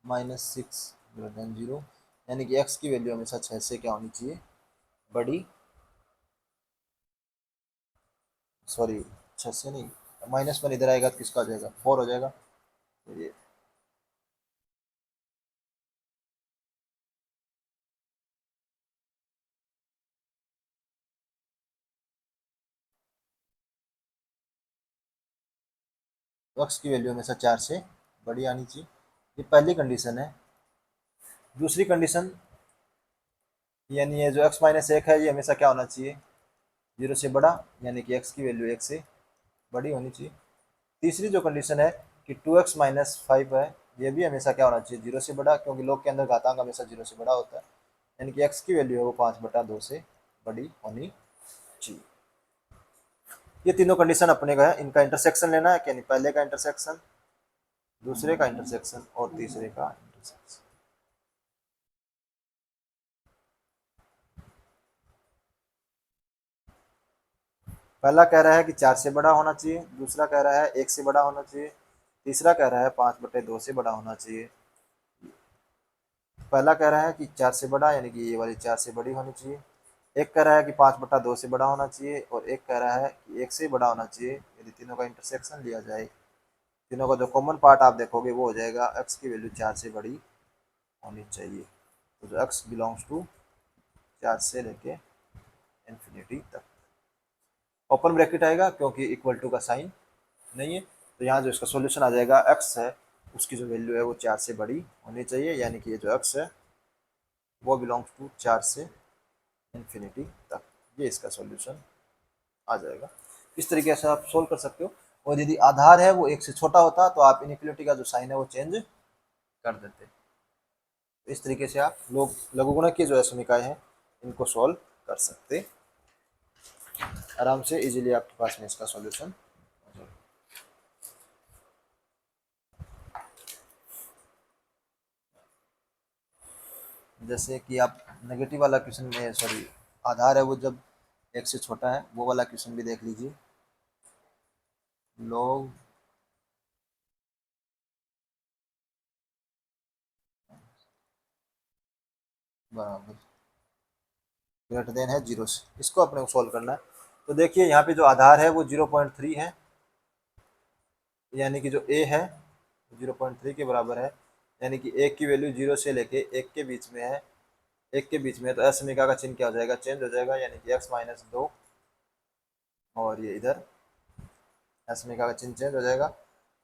minus six greater than zero, यानी कि x की वैल्यू हमेशा छः से क्या होनी चाहिए, बड़ी। सॉरी, छः से नहीं, माइनस वन इधर आएगा तो किसका हो जाएगा, फोर हो जाएगा। तो ये x की वैल्यू हमेशा चार से बड़ी आनी चाहिए, ये पहली कंडीशन है। दूसरी कंडीशन, यानी ये जो x माइनस एक है ये हमेशा क्या होना चाहिए, जीरो से बड़ा, यानी कि x की वैल्यू एक से बड़ी होनी चाहिए। तीसरी जो कंडीशन है कि टू एक्स माइनस फाइव है, ये भी हमेशा क्या होना चाहिए, जीरो से बड़ा, क्योंकि लॉग के अंदर घातांक हमेशा जीरो से बड़ा होता है, यानी कि x की वैल्यू है वो पाँच बटा दो से बड़ी होनी चाहिए। ये तीनों कंडीशन अपने का है, इनका इंटरसेक्शन लेना है, यानी पहले का इंटरसेक्शन, दूसरे का इंटरसेक्शन और तीसरे का इंटरसेक्शन। पहला कह रहा है कि चार से बड़ा होना चाहिए, दूसरा कह रहा है एक से बड़ा होना चाहिए, तीसरा कह रहा है पाँच बटे दो से बड़ा होना चाहिए। पहला कह रहा है कि चार से बड़ा, यानी कि ये वाली चार से बड़ी होनी चाहिए। एक कह रहा है कि पाँच बटा दो से बड़ा होना चाहिए, और एक कह रहा है कि एक से बड़ा होना चाहिए। यदि तीनों का इंटरसेक्शन लिया जाए, तीनों का जो कॉमन पार्ट आप देखोगे वो हो जाएगा एक्स की वैल्यू चार से बड़ी होनी चाहिए। तो जो एक्स बिलोंग्स टू चार से लेके इन्फिनिटी तक, ओपन ब्रैकेट आएगा क्योंकि इक्वल टू का साइन नहीं है। तो यहाँ जो इसका सॉल्यूशन आ जाएगा, एक्स है उसकी जो वैल्यू है वो चार से बड़ी होनी चाहिए, यानी कि ये जो एक्स है वो बिलोंग्स टू चार से इन्फिनिटी तक, ये इसका सॉल्यूशन आ जाएगा। इस तरीके से आप सोल्व कर सकते हो। और यदि आधार है वो एक से छोटा होता तो आप इनइक्वलिटी का जो साइन है वो चेंज कर देते। इस तरीके से आप लोग लघुगणक की जो समीकरण है इनको सॉल्व कर सकते आराम से, इजीली आपके पास में इसका सॉल्यूशन। जैसे कि आप नेगेटिव वाला क्वेश्चन में, सॉरी, आधार है वो जब एक से छोटा है वो वाला क्वेश्चन भी देख लीजिए। लोग बराबर ग्रेटर देन है जीरो से, इसको अपने को सॉल्व करना है। तो देखिए यहाँ पे जो आधार है वो 0.3 है, यानी कि जो ए है 0.3 के बराबर है, यानी कि एक की वैल्यू 0 से लेके 1 के बीच में है, 1 के बीच में है, तो असमीका का चिन्ह क्या हो जाएगा, चेंज हो जाएगा, यानी कि x-2, और ये इधर असमीका का चिन्ह चेंज हो जाएगा,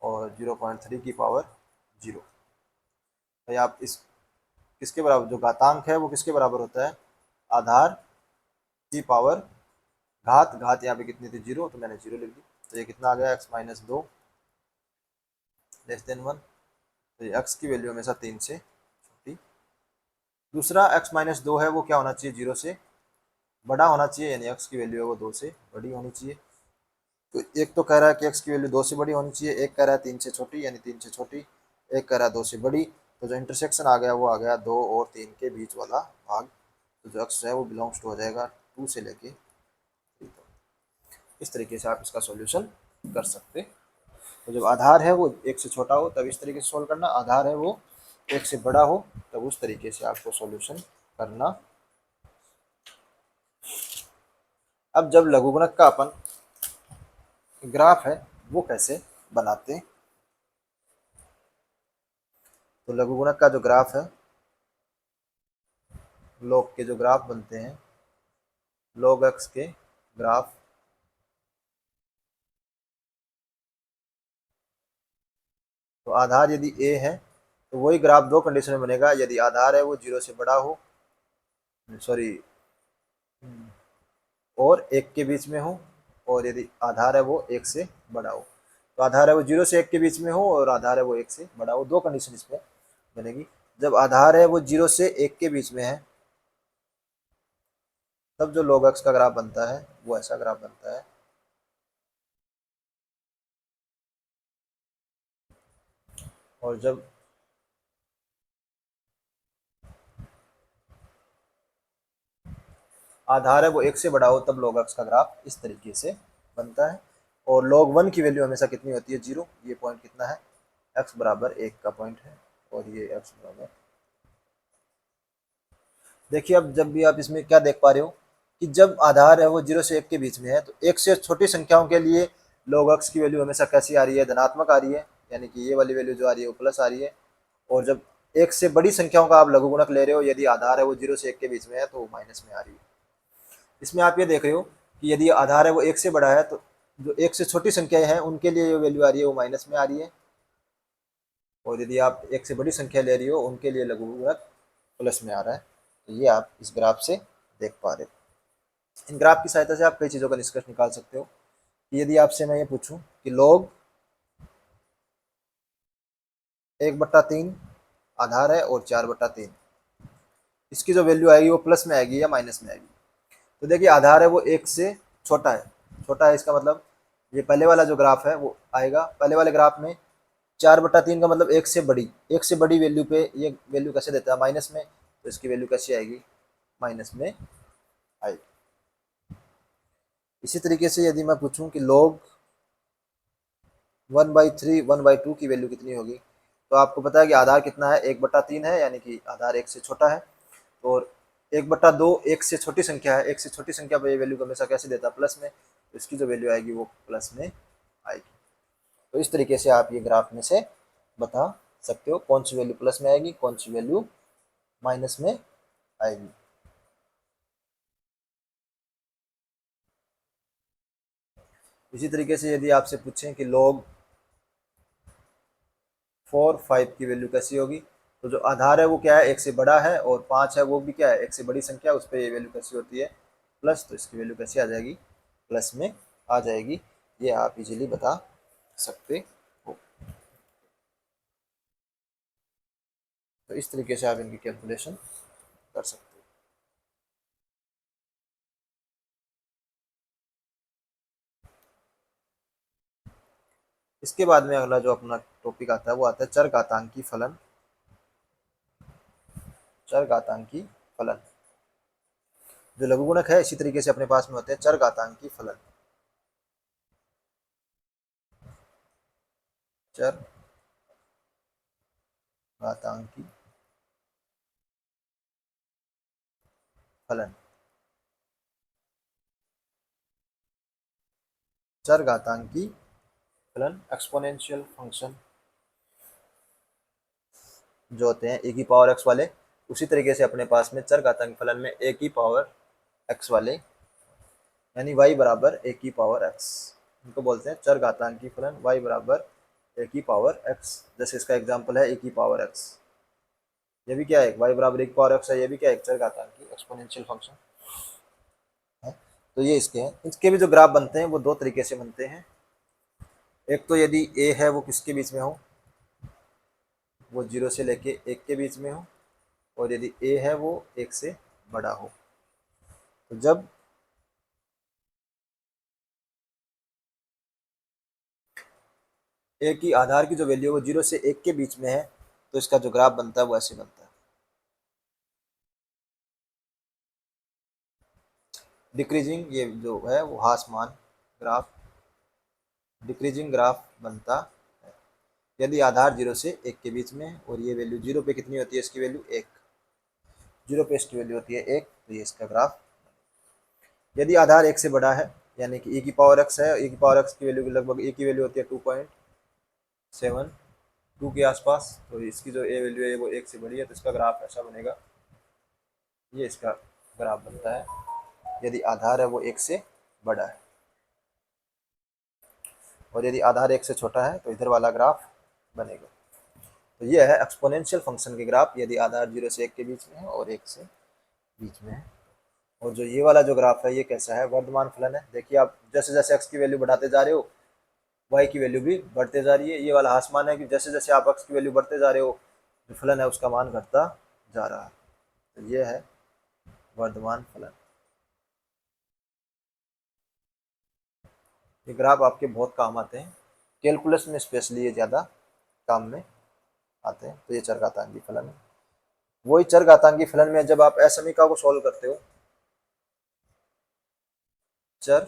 और 0.3 की पावर 0। भाई आप इस किसके बराबर, जो घातांक है वो किसके बराबर होता है, आधार की पावर घात, घात यहाँ पे कितनी थी 0, तो मैंने 0 लिख दी। तो ये कितना आ गया, x-2 <1, तो ये x की वैल्यू हमेशा 3 से छोटी। दूसरा x-2 है वो क्या होना चाहिए, 0 से बड़ा होना चाहिए, यानी x की वैल्यू है वो 2 से बड़ी होनी चाहिए। तो एक तो कह रहा है कि x की वैल्यू 2 से बड़ी होनी चाहिए, एक कह रहा है 3 से छोटी, यानी 3 से छोटी, एक कह रहा है 2 से बड़ी। तो जो इंटरसेक्शन आ गया वो आ गया 2 और 3 के बीच वाला भाग। तो जो x है वो बिलोंग्स टू हो जाएगा 2 से लेके 3 तक। इस तरीके से आप इसका सॉल्यूशन कर सकते। तो जब आधार है वो 1 से छोटा हो तब इस तरीके से सोल्व करना, आधार है वो 1 से बड़ा हो तब उस तरीके से आपको सॉल्यूशन करना। अब जब लघुगणक का अपन ग्राफ है वो कैसे बनाते, तो लघुगणक का जो ग्राफ है, लॉग के जो ग्राफ बनते हैं, log x के ग्राफ, तो आधार यदि a है तो वही ग्राफ दो कंडीशन में बनेगा, यदि आधार है वो 0 से बड़ा हो, सॉरी, और 1 के बीच में हो, और यदि आधार है वो 1 से बड़ा हो। तो आधार है वो 0 से 1 के बीच में हो और आधार है वो 1 से बड़ा हो, दो कंडीशन इसमें बनेगी। जब आधार है वो 0 से 1 के बीच में है तब जो log x का ग्राफ बनता है वो ऐसा ग्राफ बनता है। और जब आधार है वो 1 से बड़ा हो तब log x का ग्राफ इस तरीके से बनता है। और log 1 की वैल्यू हमेशा कितनी होती है, 0। ये पॉइंट कितना है, x बराबर 1 का पॉइंट है, और ये x बराबर, देखिए अब जब भी आप इसमें क्या देख पा रहे हो कि जब आधार है वो 0 से 1 के बीच में है तो 1 से छोटी संख्याओं के लिए log x की वैल्यू हमेशा कैसी आ रही है, धनात्मक आ रही है, यानी कि ये वाली वैल्यू जो आ रही है वो प्लस आ रही है। और जब 1 से बड़ी संख्याओं का आप लघुगणक ले रहे हो, यदि आधार है वो 0 से 1 के बीच में है तो वो माइनस में आ रही है। इसमें आप ये देख रहे हो कि यदि आधार है वो 1 से बड़ा है तो जो 1 से छोटी संख्याएं हैं उनके लिए जो वैल्यू आ रही है वो माइनस में आ रही है, और यदि आप 1 से बड़ी संख्या ले रही हो उनके लिए लघुगणक प्लस में आ रहा है। तो ये आप इस ग्राफ से देख पा रहे हो। इन ग्राफ की सहायता से आप कई चीज़ों का निष्कर्ष निकाल सकते हो कि यदि आपसे मैं ये पूछूं कि log 1/3 आधार है और 4/3, इसकी जो वैल्यू आएगी वो प्लस में आएगी या माइनस में आएगी। तो देखिए आधार है वो 1 से छोटा है, छोटा है इसका मतलब ये पहले वाला जो ग्राफ है वो आएगा, पहले वाले ग्राफ में 4/3 का मतलब 1 से बड़ी, 1 से बड़ी वैल्यू पे ये वैल्यू कैसे देता है, माइनस में, तो इसकी वैल्यू कैसी आएगी, माइनस में आएगी। इसी तरीके से यदि मैं पूछूं कि log 1/3 1/2 की वैल्यू कितनी होगी, तो आपको पता है कि आधार कितना है, 1/3 है, यानी कि आधार 1 से छोटा है, और 1/2 1 से छोटी संख्या है, 1 से छोटी संख्या पर ये वैल्यू हमेशा कैसे देता है, प्लस में, तो इसकी जो वैल्यू आएगी वो प्लस में आएगी। तो इस तरीके से आप ये ग्राफ में से बता सकते हो कौन सी वैल्यू प्लस में आएगी, कौन सी वैल्यू माइनस में आएगी। इसी तरीके से यदि आपसे पूछें कि log 4 5 की वैल्यू कैसी होगी, तो जो आधार है वो क्या है, 1 से बड़ा है, और 5 है वो भी क्या है, 1 से बड़ी संख्या, उस पर ये वैल्यू कैसी होती है, प्लस, तो इसकी वैल्यू कैसी आ जाएगी, प्लस में आ जाएगी। ये आप इजीली बता सकते हो। तो इस तरीके से आप इनकी कैलकुलेशन कर सकते हो। इसके बाद में अगला जो अपना टॉपिक आता है वो आता है चरघातांकी फलन, चरघातांकी फलन। जो लघुगुणक है इसी तरीके से अपने पास में होते हैं चरघातांकी फलन, चरघातांकी फलन, चरघातांकी फलन एक्सपोनेंशियल फंक्शन। जो होते हैं e की पावर x वाले, उसी तरीके से अपने पास में चर घातांकी फलन में a की पावर x वाले यानी y बराबर a की पावर x, इनको बोलते हैं चर घातांकी फलन y बराबर a की पावर x। जैसे इसका एग्जांपल है a की पावर x, ये भी क्या है y बराबर a की पावर x है, ये भी क्या है चर घातांकी एक्सपोनेंशियल फंक्शन है। तो ये इसके हैं, इसके भी जो ग्राफ बनते हैं वो दो तरीके से बनते हैं। एक तो यदि a है वो किसके बीच में हो, वो 0 से लेके 1 के बीच में हो, और यदि a है वो 1 से बड़ा हो। तो जब a की आधार की जो वैल्यू है वो 0 से 1 के बीच में है, तो इसका जो ग्राफ बनता है वो ऐसे बनता है। डिक्रीजिंग, ये जो है वो ह्रासमान ग्राफ, डिक्रीजिंग ग्राफ बनता है यदि आधार 0 से 1 के बीच में है, और ये वैल्यू 0 पे कितनी होती है, इसकी वैल्यू 1, 0 पे इसकी वैल्यू होती है 1, तो ये इसका ग्राफ। यदि आधार 1 से बड़ा है, यानी कि e की पावर x है, e की पावर x की वैल्यू लगभग a की वैल्यू होती है 2.72 के आसपास, तो इसकी जो a वैल्यू है वो 1 से बड़ी है, तो इसका ग्राफ ऐसा बनेगा, ये इसका ग्राफ बनता है यदि आधार है वो 1 से बड़ा है। और यदि आधार 1 से छोटा है तो इधर वाला ग्राफ बनेगा। तो ये है एक्सपोनेंशियल फंक्शन के ग्राफ यदि आधार 0 से 1 के बीच में है और 1 से बीच में है। और जो ये वाला जो ग्राफ है ये कैसा है, वर्धमान फलन है। देखिए आप जैसे जैसे x की वैल्यू बढ़ाते जा रहे हो y की वैल्यू भी बढ़ते जा रही है। ये वाला आसमान है कि जैसे जैसे आप x की वैल्यू बढ़ते जा रहे हो जो फलन है उसका मान घटता जा रहा है। तो ये है वर्धमान फलन। ये ग्राफ आपके बहुत काम आते हैं, कैलकुलस में स्पेशली ये ज़्यादा काम में आते हैं। तो ये चरघातांकी फलन है। वही चरघातांकी फलन में जब आप असमीका को सॉल्व करते हो, चर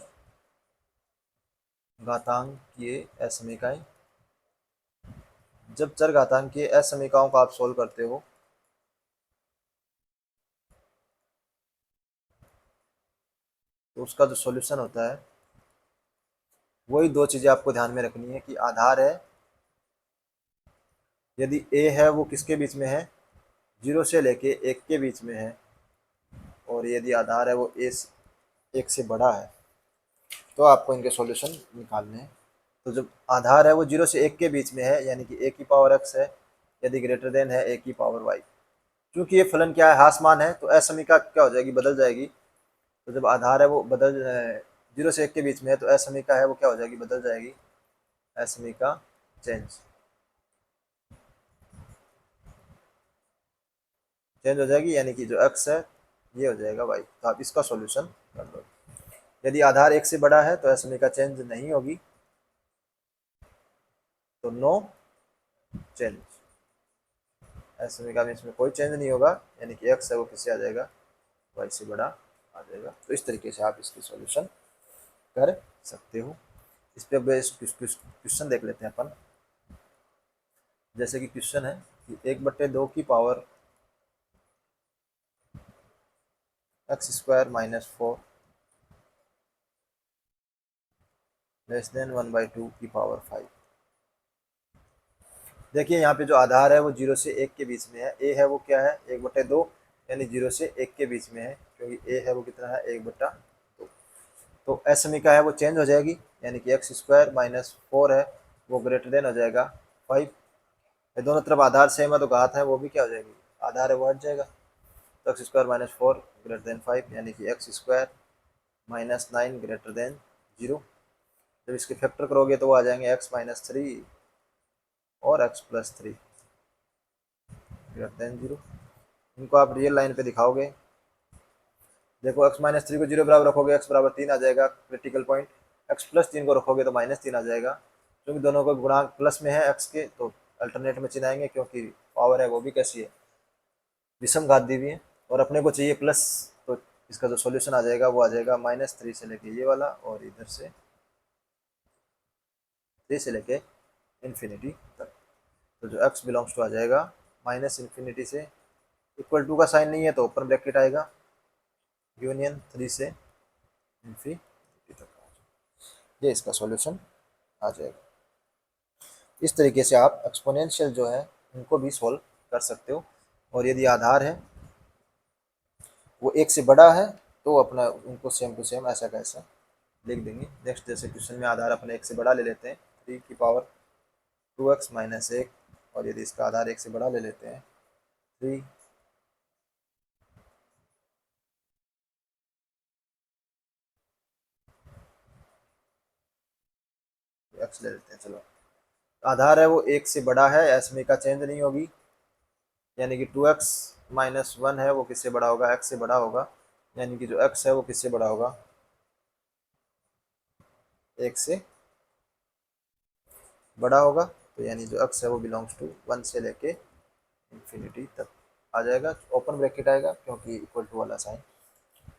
घातांकीय असमीकाएं, जब चर घातांकीय असमीकाओं को आप सोल्व करते हो तो उसका जो सॉल्यूशन होता है वही दो चीज़ें आपको ध्यान में रखनी है कि आधार है यदि a है वो किसके बीच में है, 0 से लेके 1 के बीच में है, और यदि आधार है वो a 1 से बड़ा है, तो आपको इनके सॉल्यूशन निकालने हैं। तो जब आधार है वो 0 से 1 के बीच में है यानी कि a की पावर x है, यदि ग्रेटर देन है a की पावर y। क्योंकि ये फलन क्या है, ह्रासमान है, तो असमीका क्या हो जाएगी, बदल जाएगी। तो जब आधार है वो बदल 0 से 1 के बीच में है तो असमीका है वो क्या हो जाएगी, बदल जाएगी, असमीका चेंज चेंज हो जाएगी, यानी कि जो x है ये हो जाएगा y। तो आप इसका सॉल्यूशन कर लो। यदि आधार 1 से बड़ा है तो असमीका चेंज नहीं होगी, तो नो चेंज, असमीका में इसमें कोई चेंज नहीं होगा, यानी कि x है वो किससे आ जाएगा, y से बड़ा आ जाएगा। तो इस तरीके से आप इसकी सॉल्यूशन कर सकते हो। इस पे बेस्ड क्वेश्चन देख लेते हैं अपन। जैसे कि क्वेश्चन है कि 1/2 की पावर x² - 4 लेस देन 1/2 की पावर 5। देखिए यहाँ पे जो आधार है वो 0 से 1 के बीच में है, a है वो क्या है 1/2, यानी 0 से 1 के बीच में है, क्योंकि a है वो कितना है 1/2। तो असमीका है वो चेंज हो जाएगी, यानी कि x² - 4 है वो ग्रेटर देन हो जाएगा 5। ये दोनों तरफ आधार सेम है तो घात है वो भी क्या हो जाएगी, आधार है वो हट जाएगा। तो x² - 4 ग्रेटर देन 5, यानी कि x² - 9 ग्रेटर देन 0। जब इसके फैक्टर करोगे तो वो आ जाएंगे x - 3 और x+3 ग्रेटर देन 0। इनको आप रियल लाइन पे दिखाओगे, देखो x - 3 को 0 बराबर रखोगे x बराबर 3 आ जाएगा क्रिटिकल पॉइंट, x+3 को रखोगे तो -3 आ जाएगा। क्योंकि दोनों को गुणांक प्लस में है x के, तो अल्टरनेट में चिन्ह आएंगे, क्योंकि पावर है वो भी कैसी है, विषम घात दी हुई है, और अपने को चाहिए प्लस। तो इसका जो सॉल्यूशन आ जाएगा वो आ जाएगा -3 से लेके ये वाला, और इधर से 3 से लेके इन्फिनिटी तक। तो जो x बिलोंग्स टू आ जाएगा -∞ से, =2 का साइन नहीं है तो ओपन ब्रैकेट आएगा, यूनियन 3 से इन्फिनिटी तक। ये इसका सॉल्यूशन आ जाएगा। इस तरीके से आप एक्सपोनेंशियल जो है उनको भी सॉल्व कर सकते हो। और यदि आधार है वो 1 से बड़ा है तो अपना उनको सेम टू सेम ऐसा कैसा लिख देंगे। नेक्स्ट जैसे क्वेश्चन में आधार अपने 1 से बड़ा ले लेते हैं, 3 की पावर 2x माइनस 1, और यदि इसका आधार 1 से बड़ा ले लेते हैं 3 x ले लेते हैं। चलो आधार है वो 1 से बड़ा है, इसमें का चेंज नहीं होगी, यानी कि 2x माइनस 1 है वो किससे बड़ा होगा, x से बड़ा होगा, यानी कि जो x है वो किससे बड़ा होगा, 1 से बड़ा होगा। तो यानी जो x है वो बिलोंग्स टू 1 से लेके इन्फिनिटी तक आ जाएगा, ओपन ब्रैकेट आएगा क्योंकि इक्वल टू वाला साइन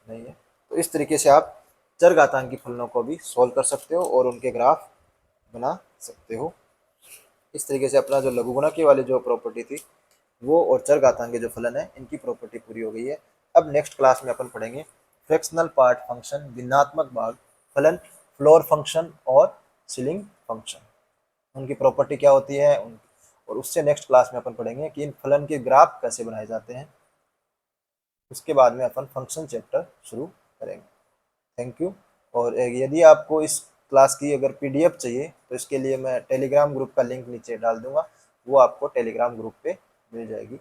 नहीं है। तो इस तरीके से आप चरघातांकी फलनों को भी सोल्व कर सकते हो और उनके ग्राफ बना सकते हो। इस तरीके से अपना जो लघुगुणकी वाली जो प्रॉपर्टी थी वो और चरघातांकी जो फलन है इनकी प्रॉपर्टी पूरी हो गई है। अब नेक्स्ट क्लास में अपन पढ़ेंगे फ्रैक्शनल पार्ट फंक्शन, भिन्नात्मक भाग फलन, फ्लोर फंक्शन और सीलिंग फंक्शन, उनकी प्रॉपर्टी क्या होती है और उससे नेक्स्ट क्लास में अपन पढ़ेंगे कि इन फलन के ग्राफ कैसे बनाए जाते हैं। उसके बाद में अपन फंक्शन चैप्टर शुरू करेंगे। Thank you. और यदि आपको इस क्लास की अगर पीडीएफ चाहिए तो इसके लिए मैं टेलीग्राम ग्रुप का लिंक नीचे डाल दूंगा, वो आपको टेलीग्राम ग्रुप पे मिल जाएगी।